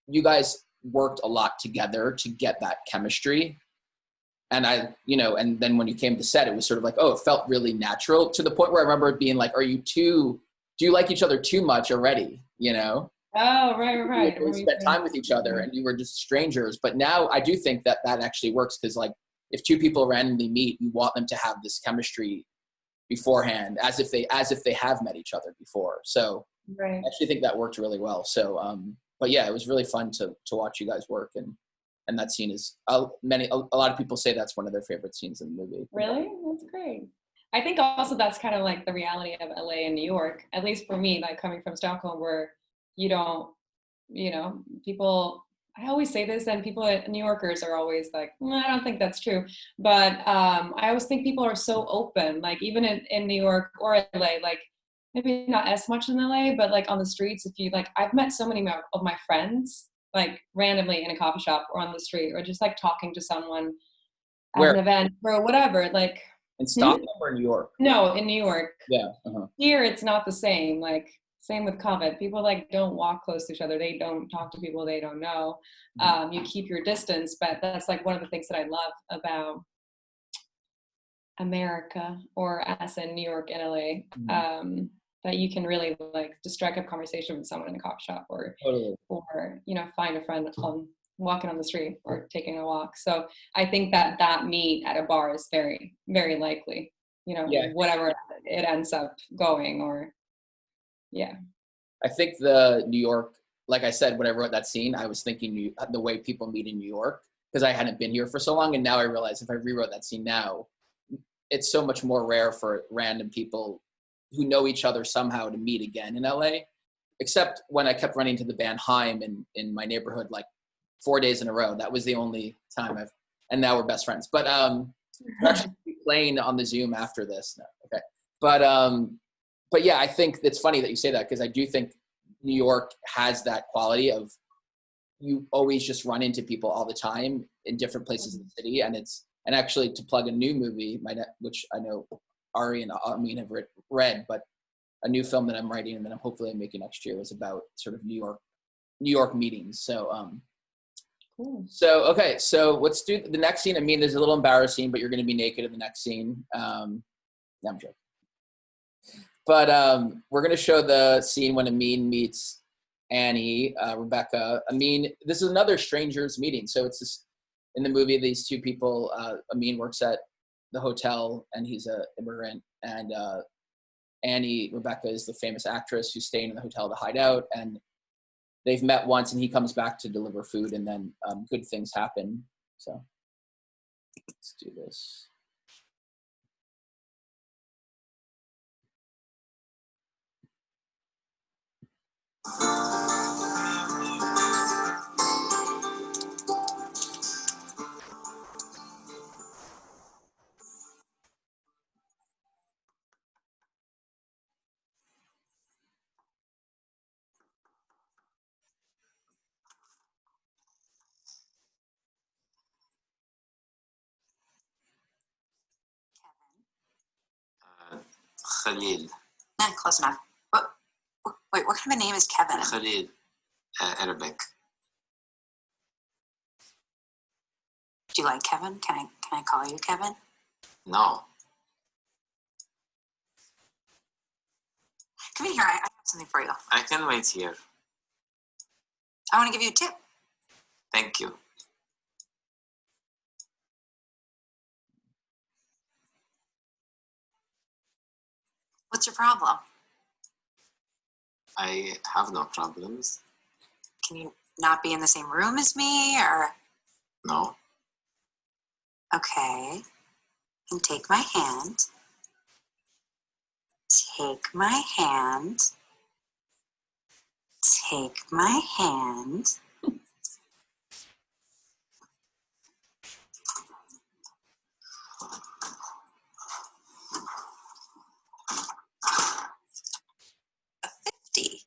you guys worked a lot together to get that chemistry. And and then when you came to set, it was sort of like, oh, it felt really natural, to the point where I remember it being like, do you like each other too much already? Oh, right. You spent time with each other and you were just strangers. But now I do think that actually works, because like if two people randomly meet, you want them to have this chemistry beforehand, as if they have met each other before. So right. I actually think that worked really well. So, but yeah, it was really fun to watch you guys work, and that scene is a lot of people say that's one of their favorite scenes in the movie. Really? That's great. I think also that's kind of like the reality of LA and New York, at least for me, like coming from Stockholm, where you don't, people, I always say this, and New Yorkers are always like, I don't think that's true. But I always think people are so open, like even in New York or LA, like maybe not as much in LA, but like on the streets, I've met so many of my friends, like randomly in a coffee shop or on the street, or just like talking to someone at an event or whatever. Like in Stockholm or New York? No, in New York. Yeah. Here it's not the same. Like same with COVID. People like don't walk close to each other. They don't talk to people they don't know. You keep your distance, but that's like one of the things that I love about America, or as in New York and LA. That you can really like just strike up conversation with someone in a coffee shop, or totally. or find a friend walking on the street or taking a walk. So I think that meet at a bar is very, very likely. Whatever it ends up going, or yeah. I think the New York, like I said, when I wrote that scene, I was thinking the way people meet in New York, because I hadn't been here for so long, and now I realize if I rewrote that scene now, it's so much more rare for random people who know each other somehow to meet again in LA, except when I kept running to the band Haim in my neighborhood like 4 days in a row. That was the only time and now we're best friends. But we're actually playing on the Zoom after this. No, okay. But yeah, I think it's funny that you say that, because I do think New York has that quality of you always just run into people all the time in different places in the city. And actually, to plug a new movie, which I know Arye and Amin have read, but a new film that I'm writing and that I'm making next year is about sort of New York meetings. So, cool. So, okay, so let's do the next scene. I mean, there's a little embarrassing, but you're going to be naked in the next scene. No, I'm joking. But we're going to show the scene when Amin meets Annie, Rebecca. Amin, this is another strangers meeting. So it's this, in the movie, these two people, Amin works at the hotel and he's an immigrant, and Annie, Rebecca, is the famous actress who's staying in the hotel to hide out, and they've met once, and he comes back to deliver food, and then good things happen. So let's do this. Khalil. Not close enough. Wait, what kind of a name is Kevin? Khalil. Arabic. Do you like Kevin? Can I call you Kevin? No. Come in here. I have something for you. I can wait here. I want to give you a tip. Thank you. What's your problem? I have no problems. Can you not be in the same room as me, or? No. Okay. And take my hand. Take my hand. Take my hand. A 50.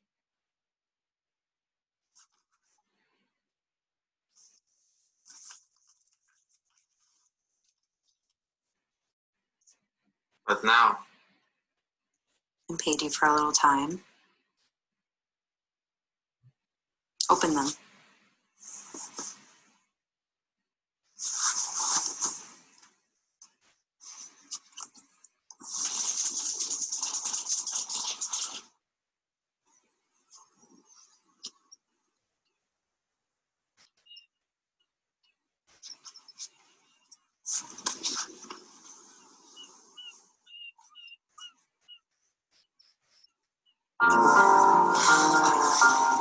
But now, And paid you for a little time. Open them.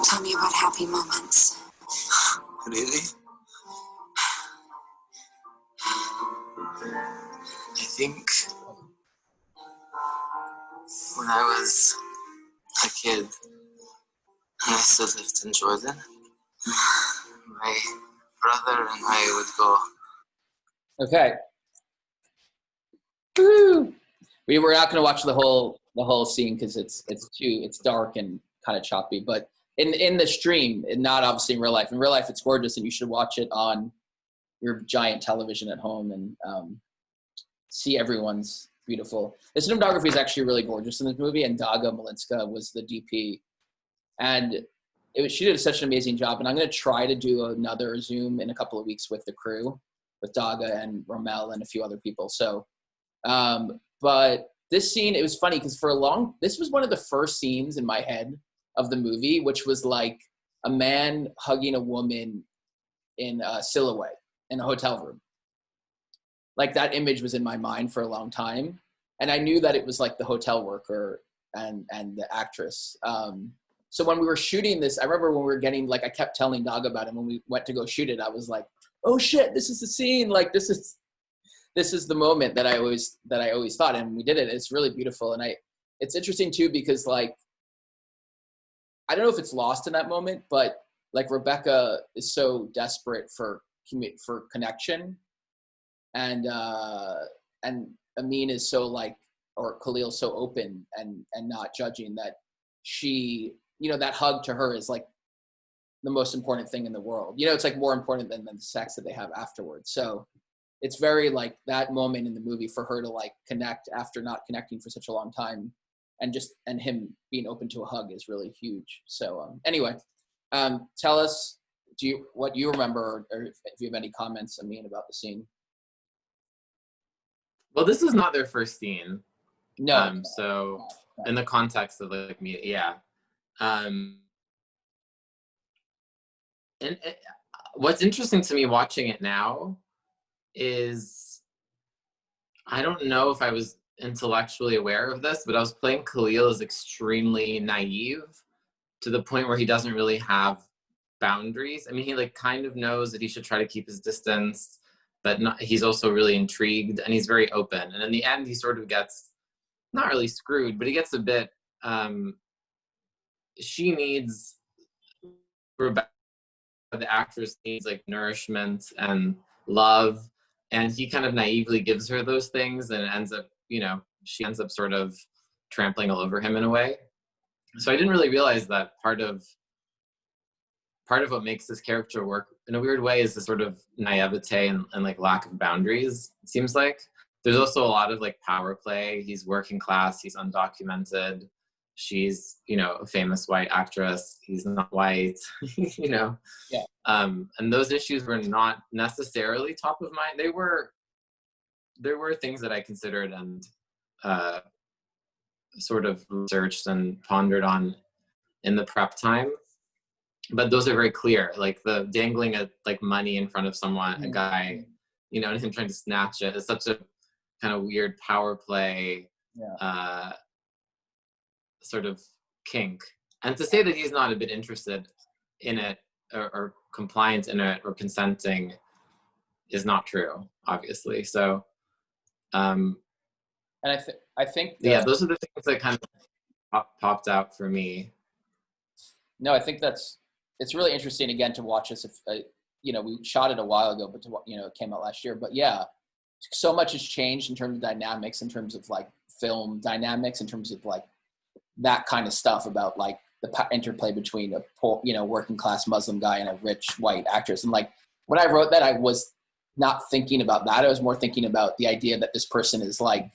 Tell me about happy moments. Anything? I think when I was a kid and I still lived in Jordan, my brother and I would go. Okay. Woo! We were not going to watch the whole scene because it's dark and kind of choppy. But in the stream, and not obviously in real life. In real life, it's gorgeous, and you should watch it on your giant television at home and see everyone's beautiful. The cinematography is actually really gorgeous in this movie, and Daga Malinska was the DP, and she did such an amazing job. And I'm going to try to do another Zoom in a couple of weeks with the crew, with Daga and Rommel and a few other people. So, but this scene, it was funny because this was one of the first scenes in my head of the movie, which was like a man hugging a woman in a silhouette in a hotel room. Like that image was in my mind for a long time. And I knew that it was like the hotel worker and the actress. So when we were shooting this, I remember when we were getting, like, I kept telling Daga about it. When we went to go shoot it, I was like, oh shit, this is the scene. Like, this is the moment that I always thought, and we did it. It's really beautiful. And it's interesting too, because like, I don't know if it's lost in that moment, but like Rebecca is so desperate for connection, and Amin is so like, or Khalil's so open and not judging, that she, that hug to her is like the most important thing in the world. It's like more important than the sex that they have afterwards. So it's very like that moment in the movie for her to like connect after not connecting for such a long time, and him being open to a hug is really huge. So anyway, tell us what you remember, or if you have any comments, Amin, about the scene. Well, this is not their first scene. No. So in the context of like me, yeah. And what's interesting to me watching it now is, I don't know if I was intellectually aware of this, but I was playing Khalil as extremely naive to the point where he doesn't really have boundaries. I mean, he like kind of knows that he should try to keep his distance, but he's also really intrigued, and he's very open. And in the end, he sort of gets, not really screwed, but he gets a bit, she needs, Rebecca, the actress, needs like nourishment and love, and he kind of naively gives her those things, and ends up, she ends up sort of trampling all over him in a way. So I didn't really realize that part of what makes this character work in a weird way is the sort of naivete and like lack of boundaries, it seems like. There's also a lot of like power play. He's working class, he's undocumented, she's, a famous white actress, he's not white, Yeah. And those issues were not necessarily top of mind. There were things that I considered and sort of researched and pondered on in the prep time, but those are very clear, like the dangling of like money in front of someone, a guy, and him trying to snatch it is such a kind of weird power play, sort of kink. And to say that he's not a bit interested in it or compliant in it or consenting is not true, obviously. So and I think those are the things that kind of popped out for me. No, I think it's really interesting again to watch this. If we shot it a while ago, but it came out last year. But yeah, so much has changed in terms of dynamics, in terms of like film dynamics, in terms of like that kind of stuff about like the interplay between a poor, working class Muslim guy and a rich white actress. And like when I wrote that, I was not thinking about that. I was more thinking about the idea that this person is like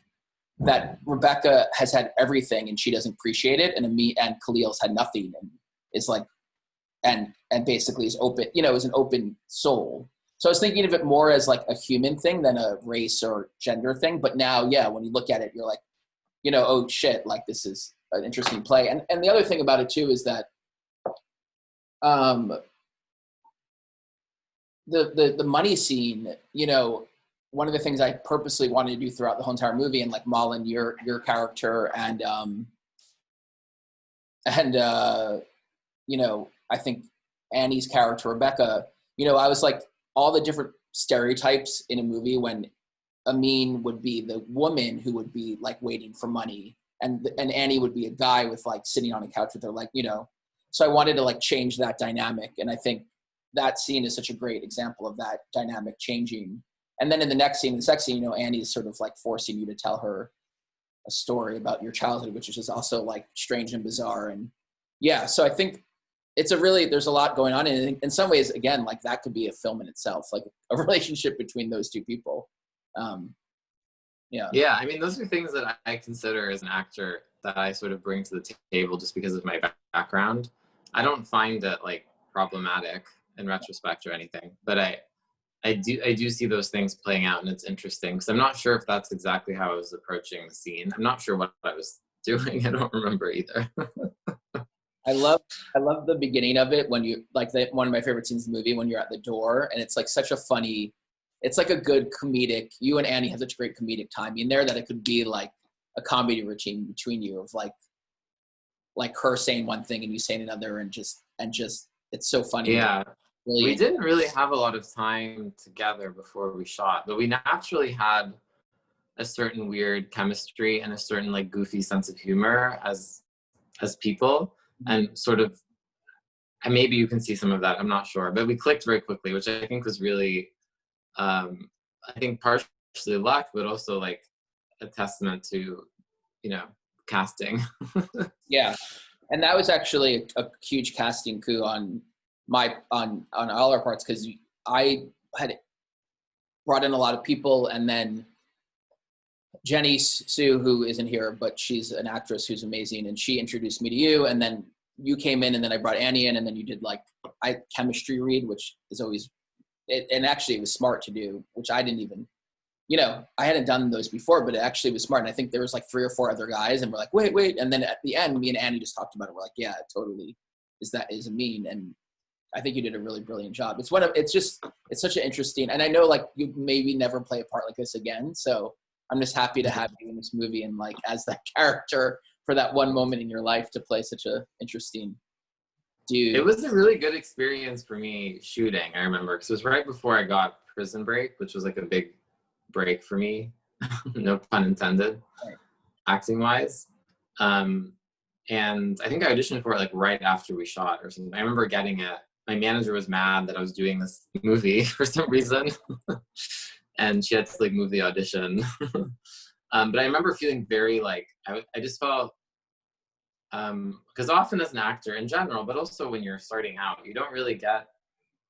that Rebecca has had everything and she doesn't appreciate it, and Amin and Khalil's had nothing and is like, and basically is open, is an open soul. So I was thinking of it more as like a human thing than a race or gender thing. But now, yeah, when you look at it, you're like, oh shit, like this is an interesting play. And the other thing about it too is that the money scene, one of the things I purposely wanted to do throughout the whole entire movie, and like Malin, your character, and I think Annie's character, Rebecca, I was like, all the different stereotypes in a movie when Amin would be the woman who would be like waiting for money, and Annie would be a guy with like sitting on a couch with her, like, so I wanted to like change that dynamic. And I think that scene is such a great example of that dynamic changing. And then in the next scene, the sex scene, Annie is sort of like forcing you to tell her a story about your childhood, which is just also like strange and bizarre. And yeah, so I think there's a lot going on. And in some ways, again, like that could be a film in itself, like a relationship between those two people. Yeah, I mean, those are things that I consider as an actor that I sort of bring to the table just because of my background. I don't find it like problematic in retrospect or anything, but I do see those things playing out, and it's interesting because I'm not sure if that's exactly how I was approaching the scene. I'm not sure what I was doing. I don't remember either. I love the beginning of it when you like one of my favorite scenes in the movie when you're at the door, and it's like such a funny, it's like a good comedic. You and Annie have such great comedic timing there that it could be like a comedy routine between you of like her saying one thing and you saying another, and just it's so funny. Yeah. Really, we didn't really have a lot of time together before we shot, but we naturally had a certain weird chemistry and a certain like goofy sense of humor as people, and sort of, and maybe you can see some of that, I'm not sure, but we clicked very quickly, which I think was really I think partially luck, but also like a testament to casting. Yeah, and that was actually a huge casting coup on all our parts, because I had brought in a lot of people, and then Jenny Sue, who isn't here, but she's an actress who's amazing, and she introduced me to you, and then you came in, and then I brought Annie in, and then you did like chemistry read, which is always and actually it was smart to do, which I didn't even, I hadn't done those before, but it actually was smart. And I think there was like 3 or 4 other guys, and we're like, wait. And then at the end, me and Annie just talked about it. We're like, yeah, totally is Amin. And I think you did a really brilliant job. It's such an interesting, and I know like you maybe never play a part like this again. So I'm just happy to have you in this movie and like as that character for that one moment in your life to play such a interesting dude. It was a really good experience for me shooting, I remember, because it was right before I got Prison Break, which was like a big break for me, no pun intended, right, acting wise. And I think I auditioned for it like right after we shot or something. I remember getting it. My manager was mad that I was doing this movie for some reason. And she had to like move the audition. But I remember feeling very like, I just felt, because often as an actor in general, but also when you're starting out, you don't really get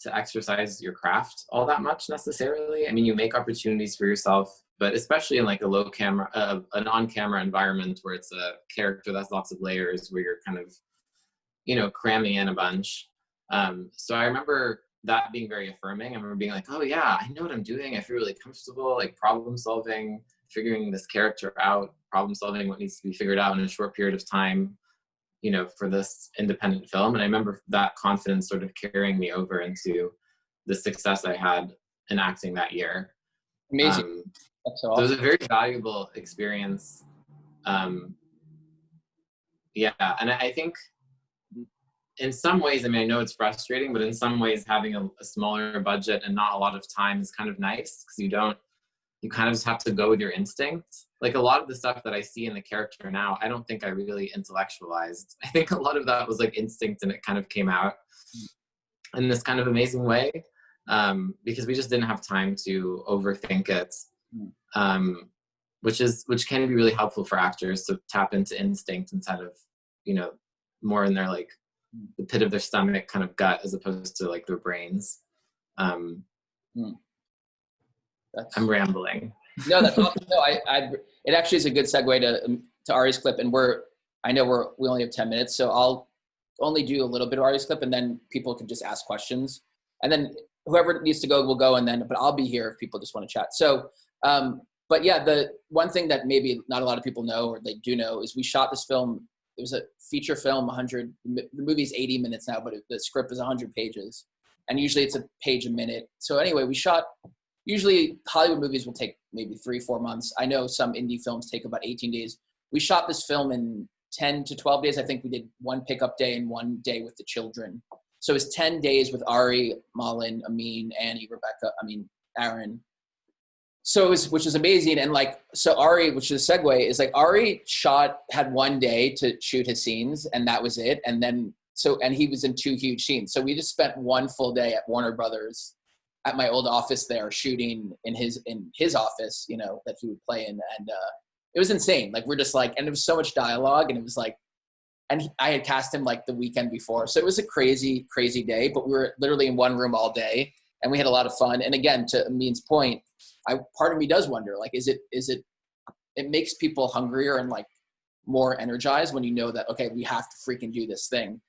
to exercise your craft all that much necessarily. I mean, you make opportunities for yourself, but especially in like a low camera, an on-camera environment where it's a character that's lots of layers, where you're kind of, cramming in a bunch. So I remember that being very affirming. I remember being like, oh yeah, I know what I'm doing. I feel really comfortable, like problem solving, figuring this character out, problem solving what needs to be figured out in a short period of time, for this independent film. And I remember that confidence sort of carrying me over into the success I had in acting that year. Amazing. That's so awesome. It was a very valuable experience. Yeah, and I think in some ways, I mean, I know it's frustrating, but in some ways having a smaller budget and not a lot of time is kind of nice, because you kind of just have to go with your instinct. Like a lot of the stuff that I see in the character now, I don't think I really intellectualized. I think a lot of that was like instinct, and it kind of came out in this kind of amazing way, because we just didn't have time to overthink it, which can be really helpful for actors to tap into instinct instead of, more in their like the pit of their stomach kind of gut, as opposed to like their brains. I'm rambling. No, that's awesome. No, it actually is a good segue to Arye's clip. And I know we only have 10 minutes, so I'll only do a little bit of Arye's clip, and then people can just ask questions. And then whoever needs to go will go, but I'll be here if people just want to chat. So, but yeah, the one thing that maybe not a lot of people know, or they do know, is we shot this film. It was a feature film, the movie's 80 minutes now, but the script is 100 pages. And usually it's a page a minute. So anyway, usually Hollywood movies will take maybe 3-4 months. I know some indie films take about 18 days. We shot this film in 10 to 12 days. I think we did 1 pickup day and 1 day with the children. So it's 10 days with Arye, Malin, Amin, Annie, Rebecca, Aaron. So which is amazing. And so Arye, which is a segue, is Arye had 1 day to shoot his scenes, and that was it. And then, and he was in 2 huge scenes. So we just spent 1 full day at Warner Brothers at my old office there, shooting in his office, that he would play in. And it was insane. We're just and it was so much dialogue, and it was and I had cast him the weekend before. So it was a crazy, crazy day, but we were literally in one room all day, and we had a lot of fun. And again, to Amin's point, part of me does wonder, it makes people hungrier and more energized when you know that, okay, we have to freaking do this thing.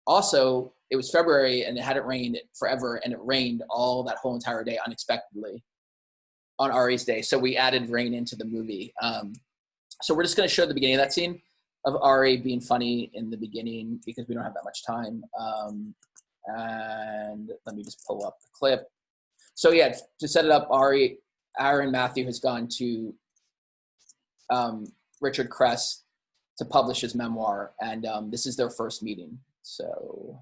Also, it was February and it hadn't rained forever, and it rained all that whole entire day unexpectedly on Arye's day. So we added rain into the movie. So we're just going to show the beginning of that scene of Arye being funny in the beginning because we don't have that much time. And let me just pull up the clip. So yeah, to set it up, Aaron Matthew has gone to Richard Kress to publish his memoir, and this is their first meeting. So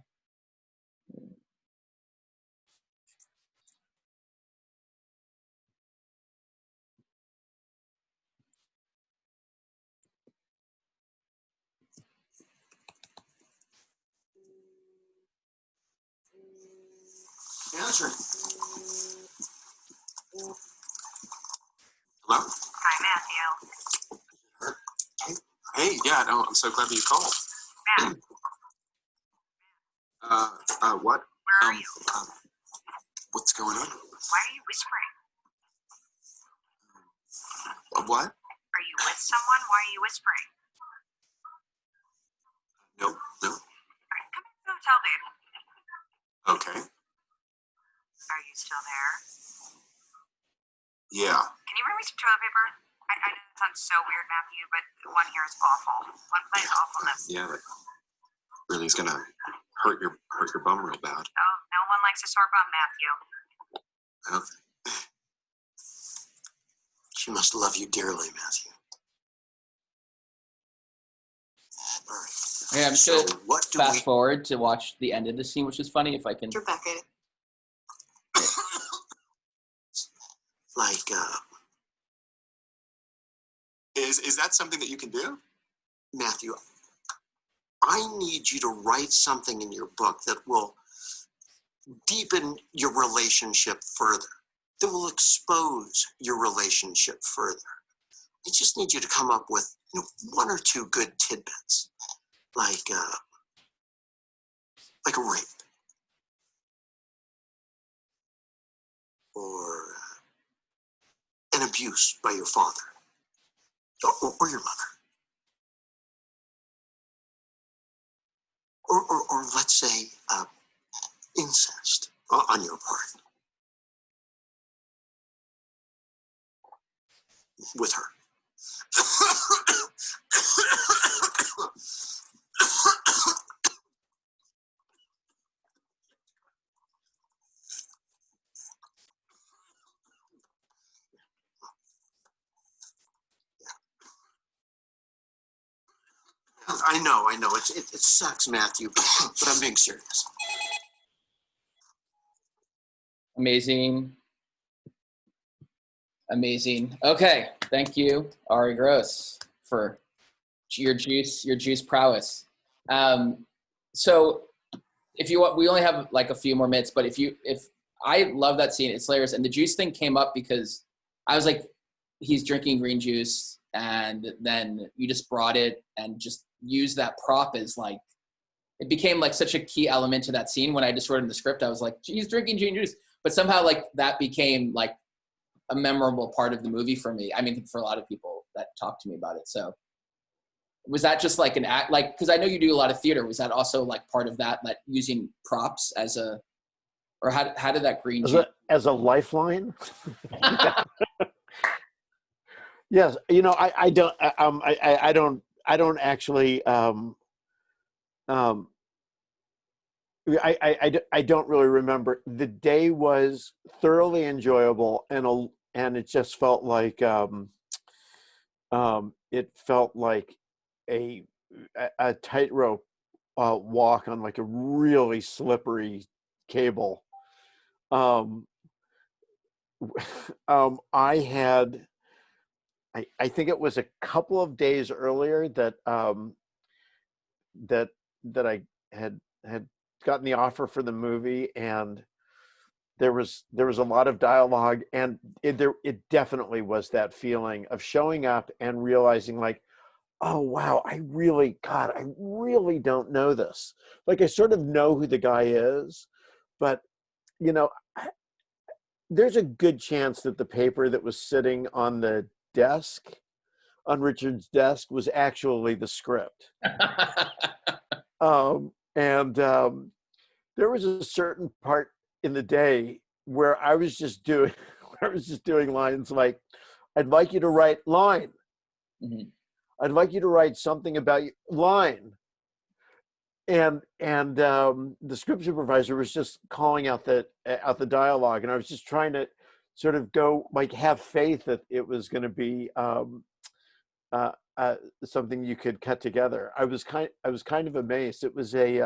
Answer. Hello? Hi, Matthew. Hey, yeah, no, I'm so glad that you called. Matt, What? where are you? What's going on? Why are you whispering? What? Are you with someone? Why are you whispering? No. All right, come into the hotel, babe. Okay. Are you still there? Yeah. Can you bring me some toilet paper? I know that sounds so weird, Matthew, but one here is awful. One place awfulness. Yeah, that really is gonna hurt your bum real bad. Oh, no one likes a sore bum, Matthew. Okay. She must love you dearly, Matthew. All right. yeah, I'm just So going to what do fast forward to watch the end of the scene, which is funny if I can. Rebecca. Is that something that you can do? Matthew, I need you to write something in your book that will deepen your relationship further, that will expose your relationship further. I just need you to come up with 1 or 2 good tidbits, like a rape, or an abuse by your father, or your mother. Or let's say incest on your part with her. I know. It sucks, Matthew, but I'm being serious. Amazing. Okay, thank you, Arye Gross, for your juice prowess. So if you want, we only have a few more minutes, but if I love that scene, it's hilarious. And the juice thing came up because I was like, he's drinking green juice, and then you just brought it and just used that prop as it became such a key element to that scene. When I just wrote in the script, I was like, he's drinking green juice, but somehow that became a memorable part of the movie for me. I mean, for a lot of people. that talked to me about it. So was that just like an act, like, cause I know you do a lot of theater. Was that also like part of that using props as a, or how did that green as a lifeline? Yes. You know, I don't actually, I don't really remember. The day was thoroughly enjoyable, and it just felt like a tightrope walk on like a really slippery cable. I think it was a couple of days earlier that I had gotten the offer for the movie, and there was a lot of dialogue, and it definitely was that feeling of showing up and realizing like, oh wow, I really don't know this. Like, I sort of know who the guy is, but you know, there's a good chance that the paper that was sitting on the desk, on Richard's desk, was actually the script. There was a certain part in the day where I was just doing lines like, I'd like you to write line. Mm-hmm. I'd like you to write something about line. And the script supervisor was just calling out the dialogue, and I was just trying to sort of go like have faith that it was going to be something you could cut together. I was kind of amazed. It was a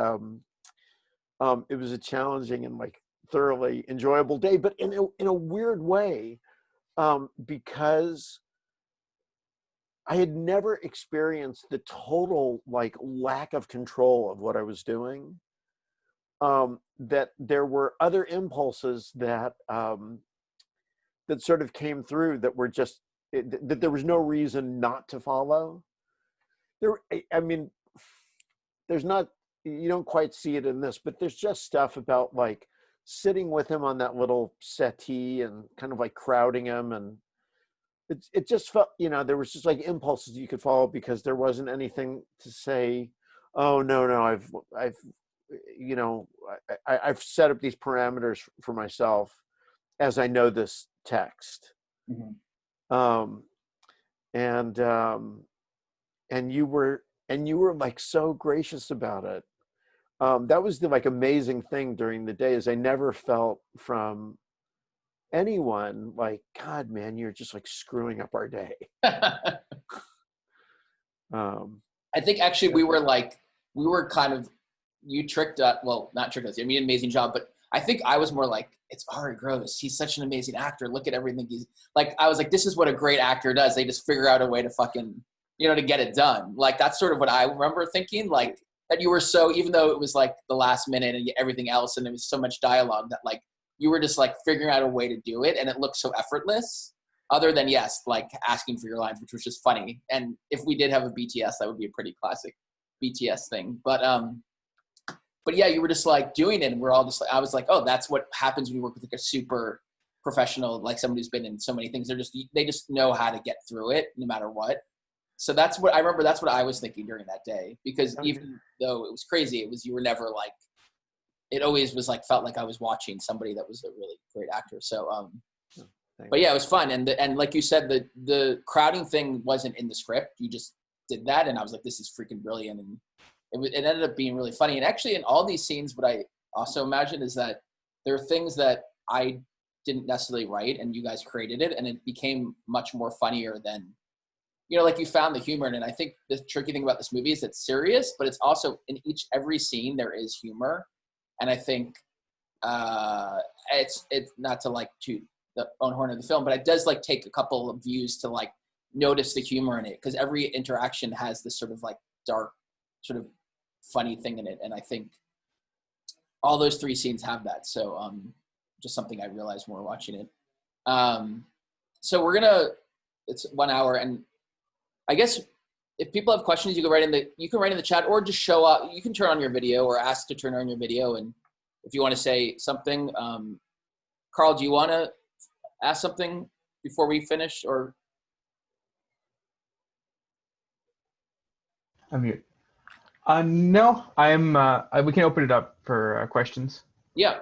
challenging and like thoroughly enjoyable day, but in a weird way, because I had never experienced the total like lack of control of what I was doing. That there were other impulses that sort of came through that were just that there was no reason not to follow. I mean, there's not, you don't quite see it in this, but there's just stuff about like sitting with him on that little settee and kind of like crowding him, and it just felt, you know, there was just like impulses you could follow because there wasn't anything to say, oh no, I've set up these parameters for myself as I know this text. Mm-hmm. And you were like so gracious about it. That was the like amazing thing during the day, is I never felt from anyone like, God, man, you're just like screwing up our day. I think actually we were kind of, you tricked us, well, not tricked us, I mean, amazing job, but I think I was more like, it's Arye Gross, he's such an amazing actor, look at everything he's, like, I was like, this is what a great actor does, they just figure out a way to fucking, you know, to get it done. Like, that's sort of what I remember thinking, like, that you were so, even though it was like the last minute and everything else, and there was so much dialogue, that like, you were just like figuring out a way to do it, and it looked so effortless, other than, yes, like asking for your lines, which was just funny. And if we did have a BTS, that would be a pretty classic BTS thing. But yeah, you were just like doing it, and we're all just like, I was like, oh, that's what happens when you work with like a super professional, like somebody who's been in so many things. They just know how to get through it no matter what. So that's what I remember. That's what I was thinking during that day, because even though it was crazy, you were never like, it always was like, felt like I was watching somebody that was a really great actor. So, but yeah, it was fun. And like you said, the crowding thing wasn't in the script. You just did that. And I was like, this is freaking brilliant. And it ended up being really funny. And actually in all these scenes, what I also imagine is that there are things that I didn't necessarily write and you guys created it, and it became much more funnier than, you know, like you found the humor in it. I think the tricky thing about this movie is it's serious, but it's also in every scene there is humor. And I think it's not to like toot the own horn of the film, but it does like take a couple of views to like notice the humor in it, because every interaction has this sort of like dark, sort of funny thing in it. And I think all those three scenes have that. So just something I realized more watching it. So it's 1 hour, and I guess if people have questions, you can write in the chat, or just show up. You can turn on your video or ask to turn on your video. And if you want to say something, Carl, do you want to ask something before we finish? Or Unmute. No, we can open it up for questions. Yeah.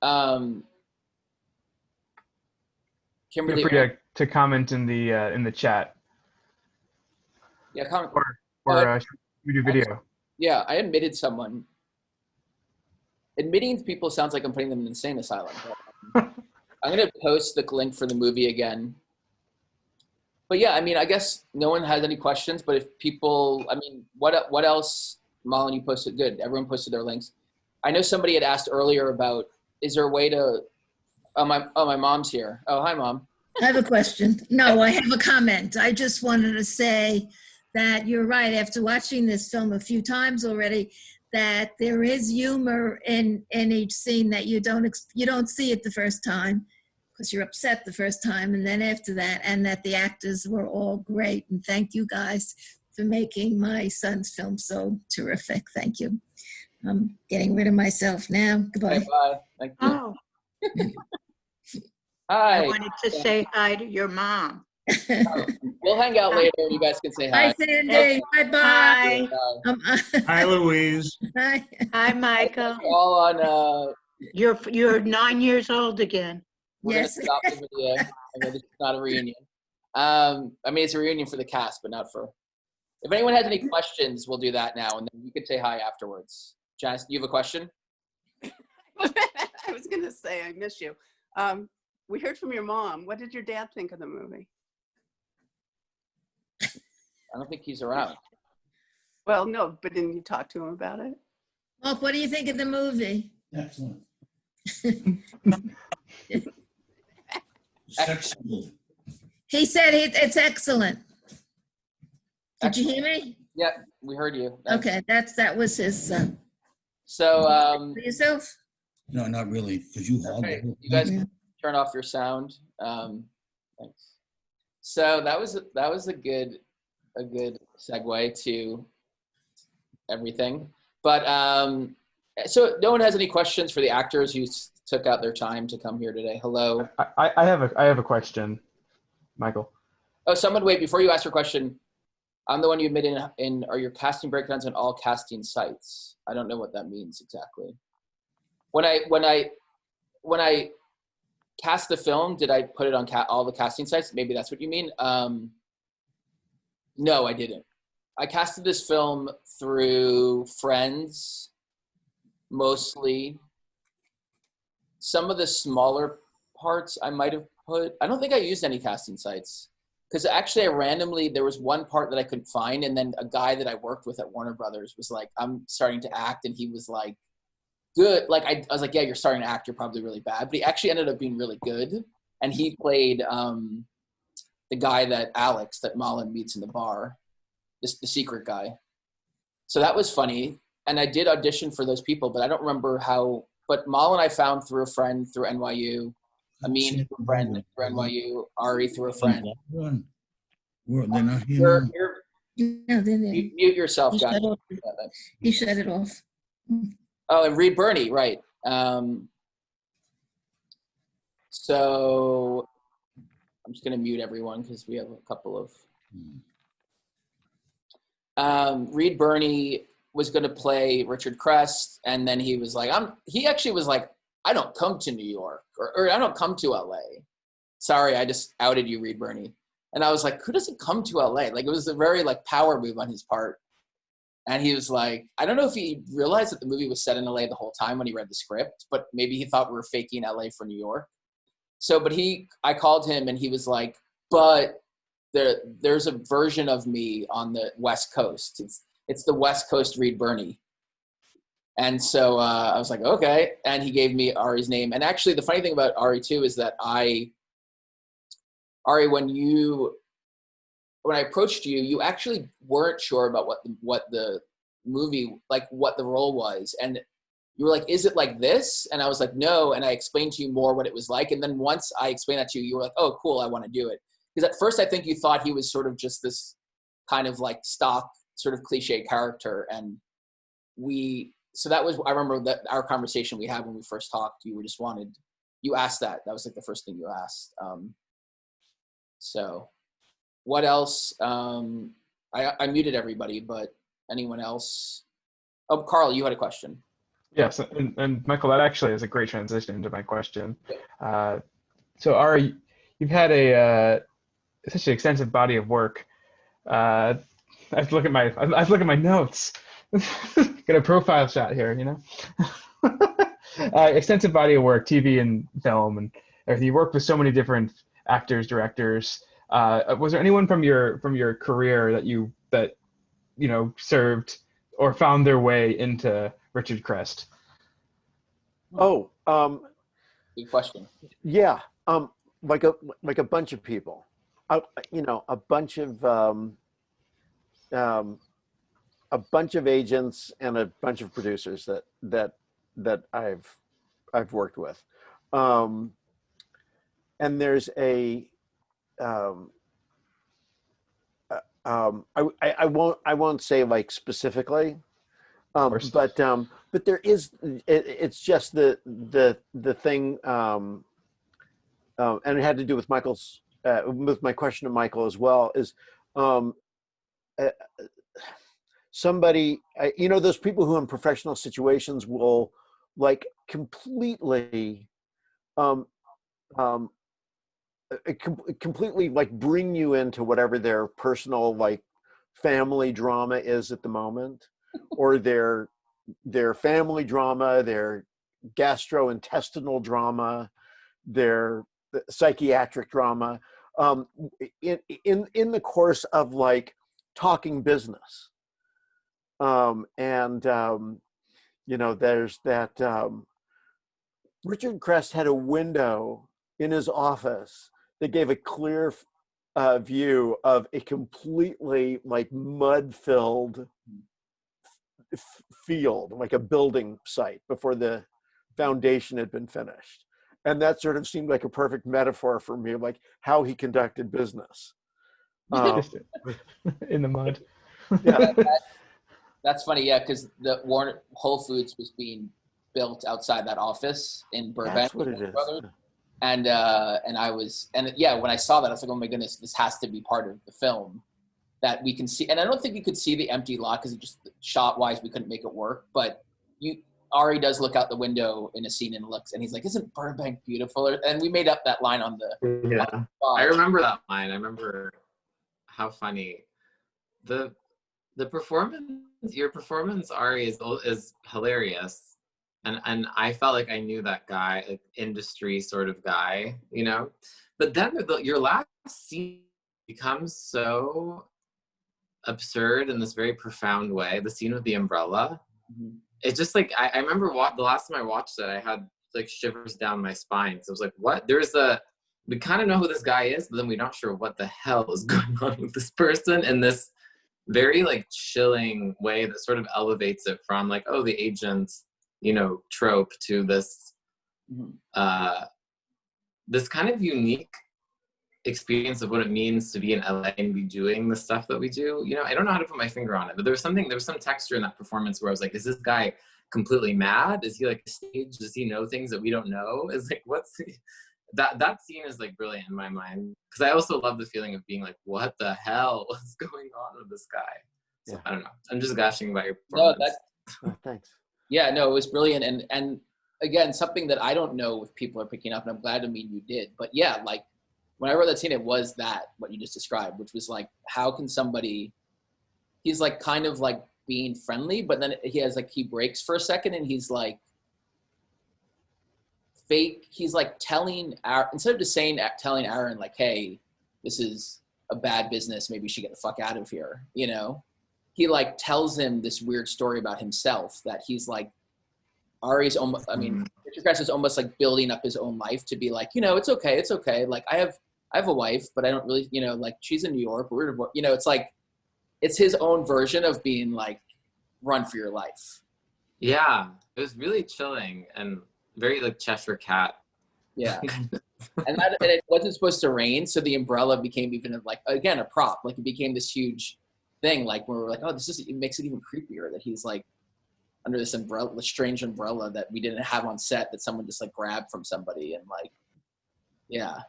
Feel Kimberly. free to comment in the chat. Yeah, comment. Or we do video. Yeah, I admitted someone. Admitting people sounds like I'm putting them in an insane asylum. But, I'm going to post the link for the movie again. But yeah, I mean, I guess no one has any questions, but if people, I mean, what else, Malin, you posted? Good. Everyone posted their links. I know somebody had asked earlier about, is there a way to, my mom's here. Oh, hi, Mom. I have a question. No, I have a comment. I just wanted to say that you're right. After watching this film a few times already, that there is humor in each scene that you don't see it the first time because you're upset the first time, and then after that, and that the actors were all great. And thank you guys for making my son's film so terrific. Thank you. I'm getting rid of myself now. Goodbye. Bye. Thank you. Oh, Hi. I wanted to say hi to your mom. We'll hang out later and you guys can say hi. Hi, Sandy. Bye-bye. Hi, Louise. Hi. Hi, Michael. All on, You're 9 years old again. we're going to stop the video. I know this is not a reunion. I mean, it's a reunion for the cast, but not for, if anyone has any questions, we'll do that now. And then you could say hi afterwards. Janice, do you have a question? I was going to say, I miss you. We heard from your mom. What did your dad think of the movie? I don't think he's around. Well, no, but didn't you talk to him about it? Well, what do you think of the movie? Excellent. He said it's excellent. Did you hear me? Yeah, we heard you. Okay, that was his. So, yourself? No, not really, because you hogged okay, it. you guys can turn off your sound. Thanks. So that was a good segue to everything. But so no one has any questions for the actors who took out their time to come here today. Hello. I have a question, Michael. Oh, someone wait before you ask your question. I'm the one you admit in are your casting breakdowns on all casting sites? I don't know what that means exactly. When I cast the film, did I put it on all the casting sites? Maybe that's what you mean. No, I didn't. I casted this film through friends, mostly. Some of the smaller parts I might have put. I don't think I used any casting sites. Because actually, there was one part that I couldn't find, and then a guy that I worked with at Warner Brothers was like, I'm starting to act, and he was like, good. Like, I was like, yeah, you're starting to act, you're probably really bad. But he actually ended up being really good, and he played the guy that Malin meets in the bar, the secret guy. So that was funny, and I did audition for those people, but I don't remember how. But Malin I found through a friend through NYU. Amin through a friend through NYU, Arye through a friend. They're not here now. Mute yourself, guys. He shut it off. Oh, and Reed Birney, right. So I'm just going to mute everyone because we have a couple of... Reed Birney was going to play Richard Crest, and then he was like, he actually was like, I don't come to New York, or I don't come to LA. Sorry, I just outed you, Reed Birney. And I was like, who doesn't come to LA? Like, it was a very like power move on his part. And he was like, I don't know if he realized that the movie was set in LA the whole time when he read the script, but maybe he thought we were faking LA for New York. So, but I called him and he was like, but there's a version of me on the West Coast. It's the West Coast Reed Birney. And so I was like, okay. And he gave me Ari's name. And actually the funny thing about Arye too is that Arye, when I approached you, you actually weren't sure about what the movie, like what the role was. And you were like, is it like this? And I was like, no. And I explained to you more what it was like. And then once I explained that to you, you were like, oh, cool, I want to do it. Because at first I think you thought he was sort of just this kind of like stock sort of cliche character. And so that was, I remember that our conversation we had when we first talked, you asked that. That was like the first thing you asked. So what else? I I muted everybody, but anyone else? Oh, Carl, you had a question. Yes, and Michael, that actually is a great transition into my question. So Ari, you've had such an extensive body of work. I have to look at my notes. Get a profile shot here, you know. Extensive body of work, TV and film, and everything. You worked with so many different actors, directors. Was there anyone from your career that you know served or found their way into Richard Crest? Oh, good question. Yeah, like a bunch of people, you know, a bunch of agents and a bunch of producers that I've worked with, and there's I won't say like specifically, but there is it's just the thing, and it had to do with Michael's with my question to Michael as well, is somebody, you know, those people who in professional situations will like completely completely like bring you into whatever their personal like family drama is at the moment, or their family drama, their gastrointestinal drama, their psychiatric drama, in the course of like talking business. You know, there's that Richard Crest had a window in his office that gave a clear view of a completely like mud-filled field, like a building site before the foundation had been finished. And that sort of seemed like a perfect metaphor for me, like how he conducted business. In the mud. Yeah. That's funny, yeah, because the Whole Foods was being built outside that office in Burbank. That's what it is. And yeah, when I saw that, I was like, oh my goodness, this has to be part of the film that we can see. And I don't think you could see the empty lot because it just shot wise we couldn't make it work. But Ari does look out the window in a scene and looks, and he's like, "Isn't Burbank beautiful?" And we made up that line on the. Yeah, I remember that line. I remember how funny the performance. Your performance, Ari, is hilarious, and I felt like I knew that guy, like industry sort of guy, you know. But then your last scene becomes so absurd in this very profound way. The scene with the umbrella. Mm-hmm. It's just like I remember the last time I watched it, I had like shivers down my spine. So I was like, "What?" We kind of know who this guy is, but then we're not sure what the hell is going on with this person in this very like chilling way that sort of elevates it from like, oh, the agent, you know, trope to this this kind of unique experience of what it means to be in LA and be doing the stuff that we do. You know, I don't know how to put my finger on it, but there was some texture in that performance where I was like, is this guy completely mad? Is he like a stage? Does he know things that we don't know? Is like, that scene is like brilliant in my mind. Cause I also love the feeling of being like, what the hell is going on with this guy? So yeah. I don't know. I'm just gushing about your performance. No, thanks. Yeah, no, it was brilliant. And again, something that I don't know if people are picking up, and I'm glad to mean you did, but yeah, like, when I wrote that scene, it was what you just described, which was like, how can somebody, he's like kind of like being friendly, but then he breaks for a second and he's like fake. He's like telling instead of just telling Aaron like, hey, this is a bad business, maybe you should get the fuck out of here, you know? He like tells him this weird story about himself that he's like, Ari's almost, I mean, Richard Crest is almost like building up his own life to be like, you know, it's okay. Like I have a wife, but I don't really, you know, like she's in New York, you know, it's like, it's his own version of being like, run for your life. Yeah, it was really chilling and very like Cheshire Cat. Yeah. and it wasn't supposed to rain. So the umbrella became even like, again, a prop, like it became this huge thing. Like where we're like, oh, it makes it even creepier that he's like under this umbrella, the strange umbrella that we didn't have on set that someone just like grabbed from somebody and like, yeah.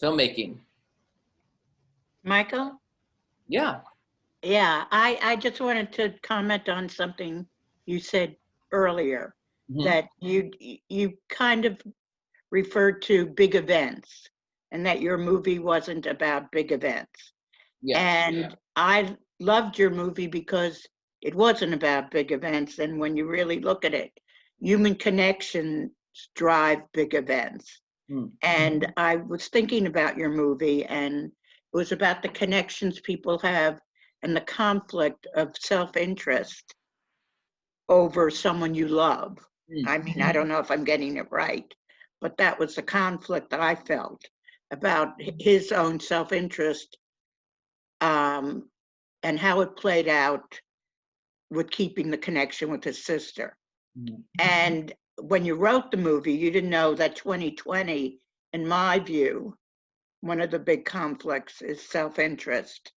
Filmmaking. Michael? Yeah. Yeah, I just wanted to comment on something you said earlier, Mhm. that you kind of referred to big events and that your movie wasn't about big events. Yeah. And I loved your movie because it wasn't about big events. And when you really look at it, human connections drive big events. Mm. And I was thinking about your movie, and it was about the connections people have and the conflict of self-interest over someone you love. I mean, I don't know if I'm getting it right, but that was the conflict that I felt about his own self-interest, and how it played out with keeping the connection with his sister. And when you wrote the movie, you didn't know that 2020, in my view, one of the big conflicts is self-interest,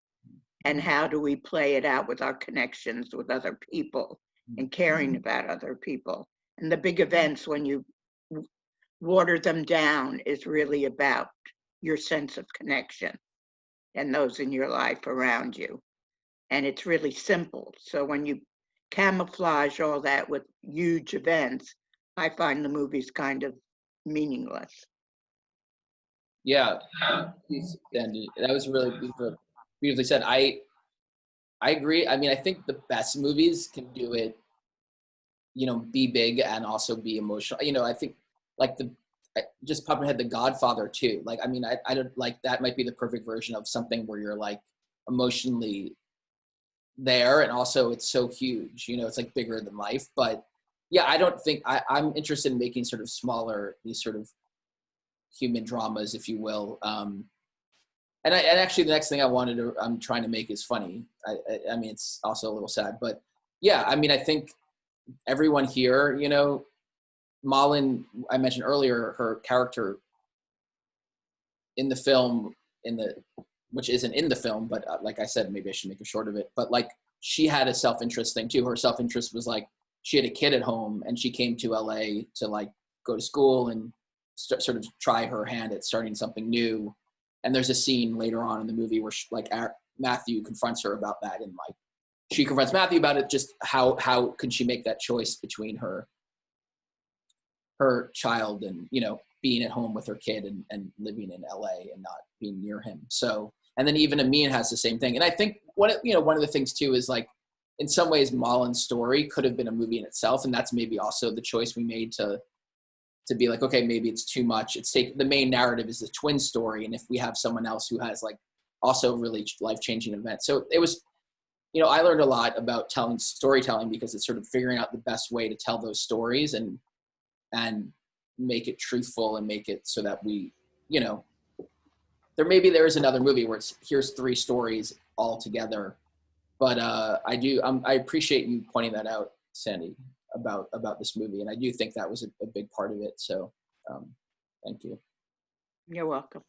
and how do we play it out with our connections with other people and caring about other people. And the big events, when you water them down, is really about your sense of connection and those in your life around you. And it's really simple. So when you camouflage all that with huge events, I find the movies kind of meaningless. Yeah. And that was really beautifully said. I agree. I mean, I think the best movies can do it, be big and also be emotional. I think like just popping head, The Godfather too. Like, I mean, I don't like, that might be the perfect version of something where you're like emotionally there, and also it's so huge, it's like bigger than life. But yeah, I don't think I'm interested in making sort of smaller, these sort of human dramas, if you will. And actually the next thing I'm trying to make is funny. I mean, it's also a little sad, but yeah, I mean, I think everyone here, Malin, I mentioned earlier, her character in the film, which isn't in the film, but like I said, maybe I should make a short of it, but like, she had a self-interest thing too. Her self-interest was like, she had a kid at home and she came to LA to like go to school and sort of try her hand at starting something new. And there's a scene later on in the movie where Matthew confronts her about that, and like, she confronts Matthew about it, just how could she make that choice between her child and, being at home with her kid and living in LA and not being near him. So, and then even Amin has the same thing. And I think one of the things too is like, in some ways, Malin's story could have been a movie in itself. And that's maybe also the choice we made to be like, okay, maybe it's too much. The main narrative is the twin story. And if we have someone else who has like also really life-changing events. So it was, I learned a lot about storytelling, because it's sort of figuring out the best way to tell those stories and make it truthful and make it so that we, there is another movie where here's 3 stories all together. But I appreciate you pointing that out, Sandy, about this movie. And I do think that was a big part of it. So thank you. You're welcome.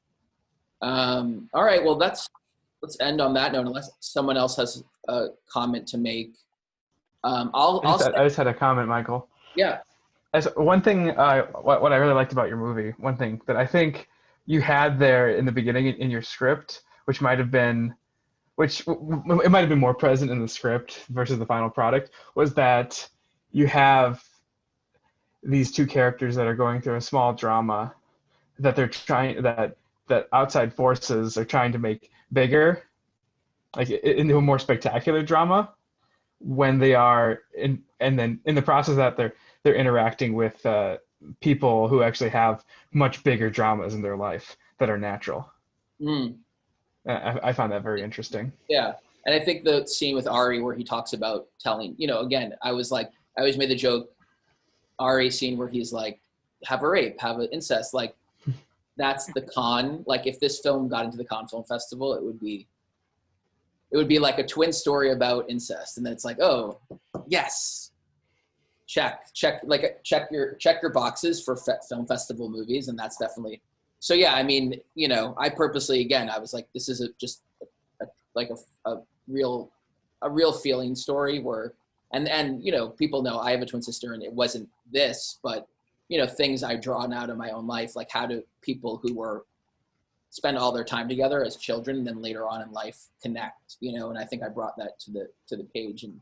All right, well, let's end on that note, unless someone else has a comment to make. I just had a comment, Michael. Yeah. As one thing, what I really liked about your movie, one thing that I think you had there in the beginning in your script, which it might have been more present in the script versus the final product, was that you have these 2 characters that are going through a small drama that they're trying, that outside forces are trying to make bigger, like into a more spectacular drama, when they are and then in the process that they're interacting with people who actually have much bigger dramas in their life that are natural. I found that very interesting. Yeah. And I think the scene with Arye where he talks about telling, again, I always made the joke, Arye scene where he's like, have a rape, have an incest, like, that's the con. Like, if this film got into the Cannes Film Festival, it would be like a twin story about incest. And then it's like, oh, yes, check your boxes for film festival movies. And that's definitely, so yeah, I mean, I purposely, again, I was like, this is just a real feeling story where, and people know I have a twin sister and it wasn't this, but things I've drawn out of my own life, like how do people who were spend all their time together as children, and then later on in life connect, you know. And I think I brought that to the page. And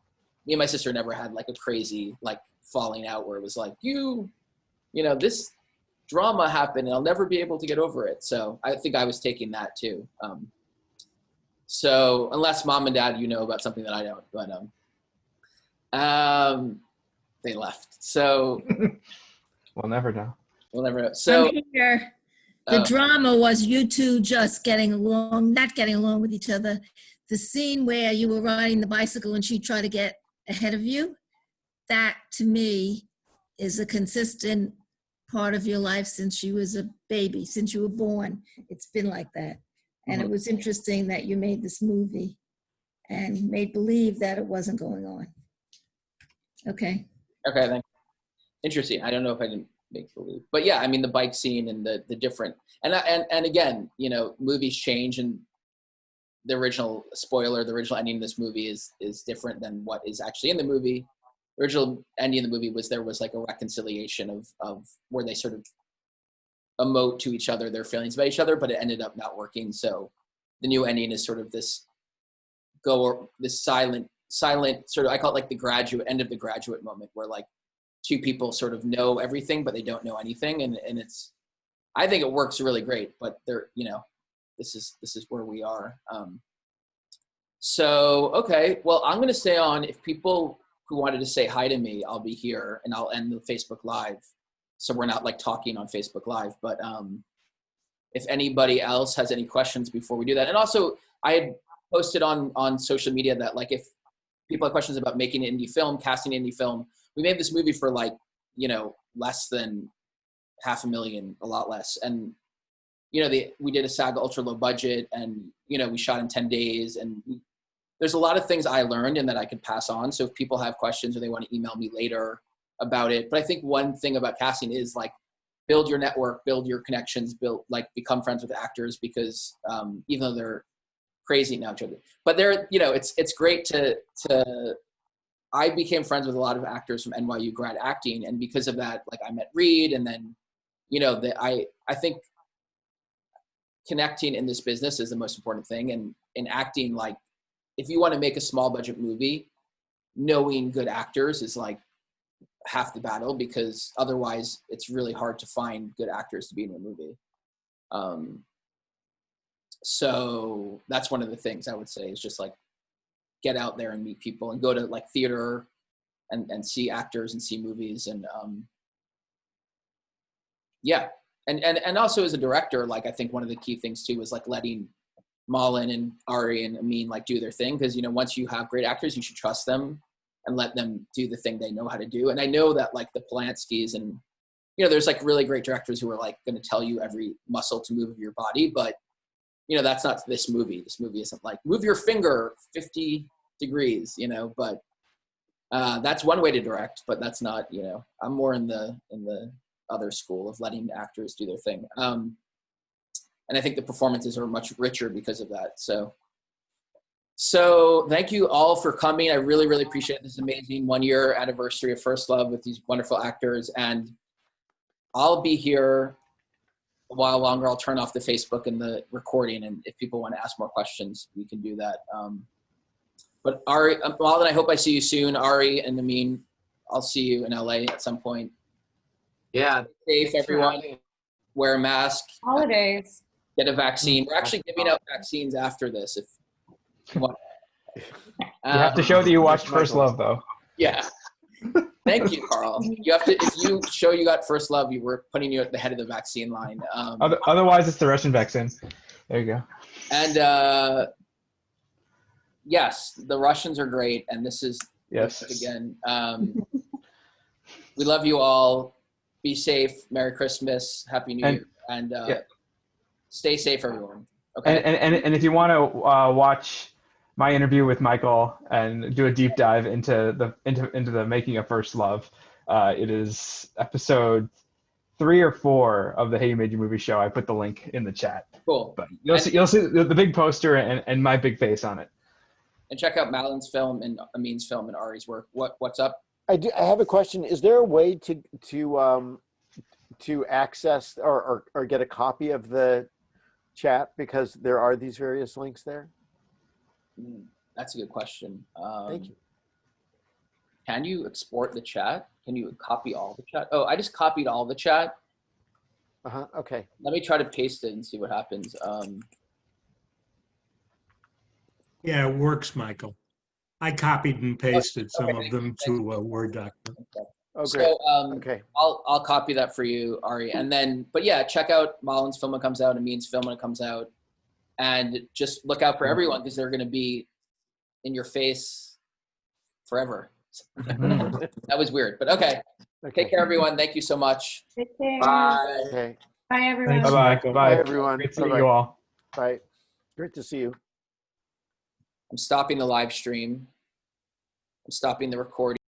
me and my sister never had like a crazy like falling out where it was like, you know, this drama happened and I'll never be able to get over it. So I think I was taking that too. So unless mom and dad, you know about something that I don't, but they left. So we'll never know. We'll never know. So I'm here. The drama was you two just getting along, not getting along with each other. The scene where you were riding the bicycle and she tried to get ahead of you, that to me is a consistent part of your life since you was a baby, since you were born. It's been like that. And it was interesting that you made this movie and made believe that it wasn't going on. Okay. Okay, thanks. Interesting. I don't know if I didn't make believe, but yeah, I mean the bike scene and the different, and again, you know, movies change, and the original ending of this movie is different than what is actually in the movie. The original ending of the movie was there was like a reconciliation of where they sort of emote to each other their feelings about each other, but it ended up not working. So the new ending is sort of this silent sort of, I call it like the end of the Graduate moment, where like two people sort of know everything, but they don't know anything. And it's, I think it works really great, but they're, you know, this is where we are. So, okay, well, I'm going to stay on. If people who wanted to say hi to me, I'll be here and I'll end the Facebook Live. So we're not like talking on Facebook Live, but if anybody else has any questions before we do that. And also I had posted on social media that like, if people have questions about making an indie film, casting an indie film, we made this movie for like, you know, less than $500,000, a lot less. And, you know, we did a SAG ultra low budget, and, you know, we shot in 10 days, and there's a lot of things I learned and that I could pass on. So if people have questions or they want to email me later about it. But I think one thing about casting is like, build your network, build your connections, become friends with actors, because even though they're crazy now, but they're, you know, it's great to I became friends with a lot of actors from NYU grad acting. And because of that, like I met Reed, and then, you know, I think connecting in this business is the most important thing. And in acting, like if you want to make a small budget movie, knowing good actors is like half the battle, because otherwise it's really hard to find good actors to be in a movie. So that's one of the things I would say is just like, get out there and meet people and go to like theater and see actors and see movies. And yeah. And also as a director, like I think one of the key things too is like letting Malin and Arye and Amin like do their thing. Cause you know, once you have great actors, you should trust them and let them do the thing they know how to do. And I know that like the Polanskis and, you know, there's like really great directors who are like going to tell you every muscle to move of your body, but you know, that's not this movie. This movie isn't like move your finger 50 degrees, you know, but that's one way to direct, but that's not, you know, I'm more in the other school of letting actors do their thing. And I think the performances are much richer because of that. So thank you all for coming. I really, really appreciate this amazing 1-year anniversary of First Love with these wonderful actors. And I'll be here a while longer. I'll turn off the Facebook and the recording, and if people want to ask more questions, we can do that. But Ari, Malin, I hope I see you soon. Ari and Amin, I'll see you in LA at some point. Yeah. Stay safe, everyone. Wear a mask. Holidays. Get a vaccine. We're actually giving out vaccines after this. If you want. You have to show that you watched First Love, though. Yeah. Thank you, Carl. You have to, if you show you got First Love, we're putting you at the head of the vaccine line. Otherwise, it's the Russian vaccine. There you go. And yes, the Russians are great, and this is yes again. We love you all. Be safe. Merry Christmas. Happy New Year. And stay safe, everyone. Okay. And if you want to watch my interview with Michael and do a deep dive into the making of First Love, it is episode 3 or 4 of the Hey You Made Your Movie show. I put the link in the chat. Cool. But you'll see the big poster and my big face on it. And check out Malin's film and Amin's film and Ari's work. What's up? I have a question. Is there a way to access or get a copy of the chat because there are these various links there? That's a good question. Thank you. Can you export the chat? Can you copy all the chat? Oh, I just copied all the chat. Okay. Let me try to paste it and see what happens. Yeah, it works, Michael. I copied and pasted some of them to a Word document. Oh, great. So Okay. I'll copy that for you, Ari. And then, but yeah, check out Malin's film when it comes out, Amin's film when it comes out, and just look out for everyone because they're going to be in your face forever. That was weird, but okay. Take care, everyone. Thank you so much. Take care. Bye. Okay. Bye, everyone. Thanks, Bye-bye. Michael. Bye. Bye, everyone. Great seeing Bye-bye. you all. Bye. Great to see you. I'm stopping the live stream. I'm stopping the recording.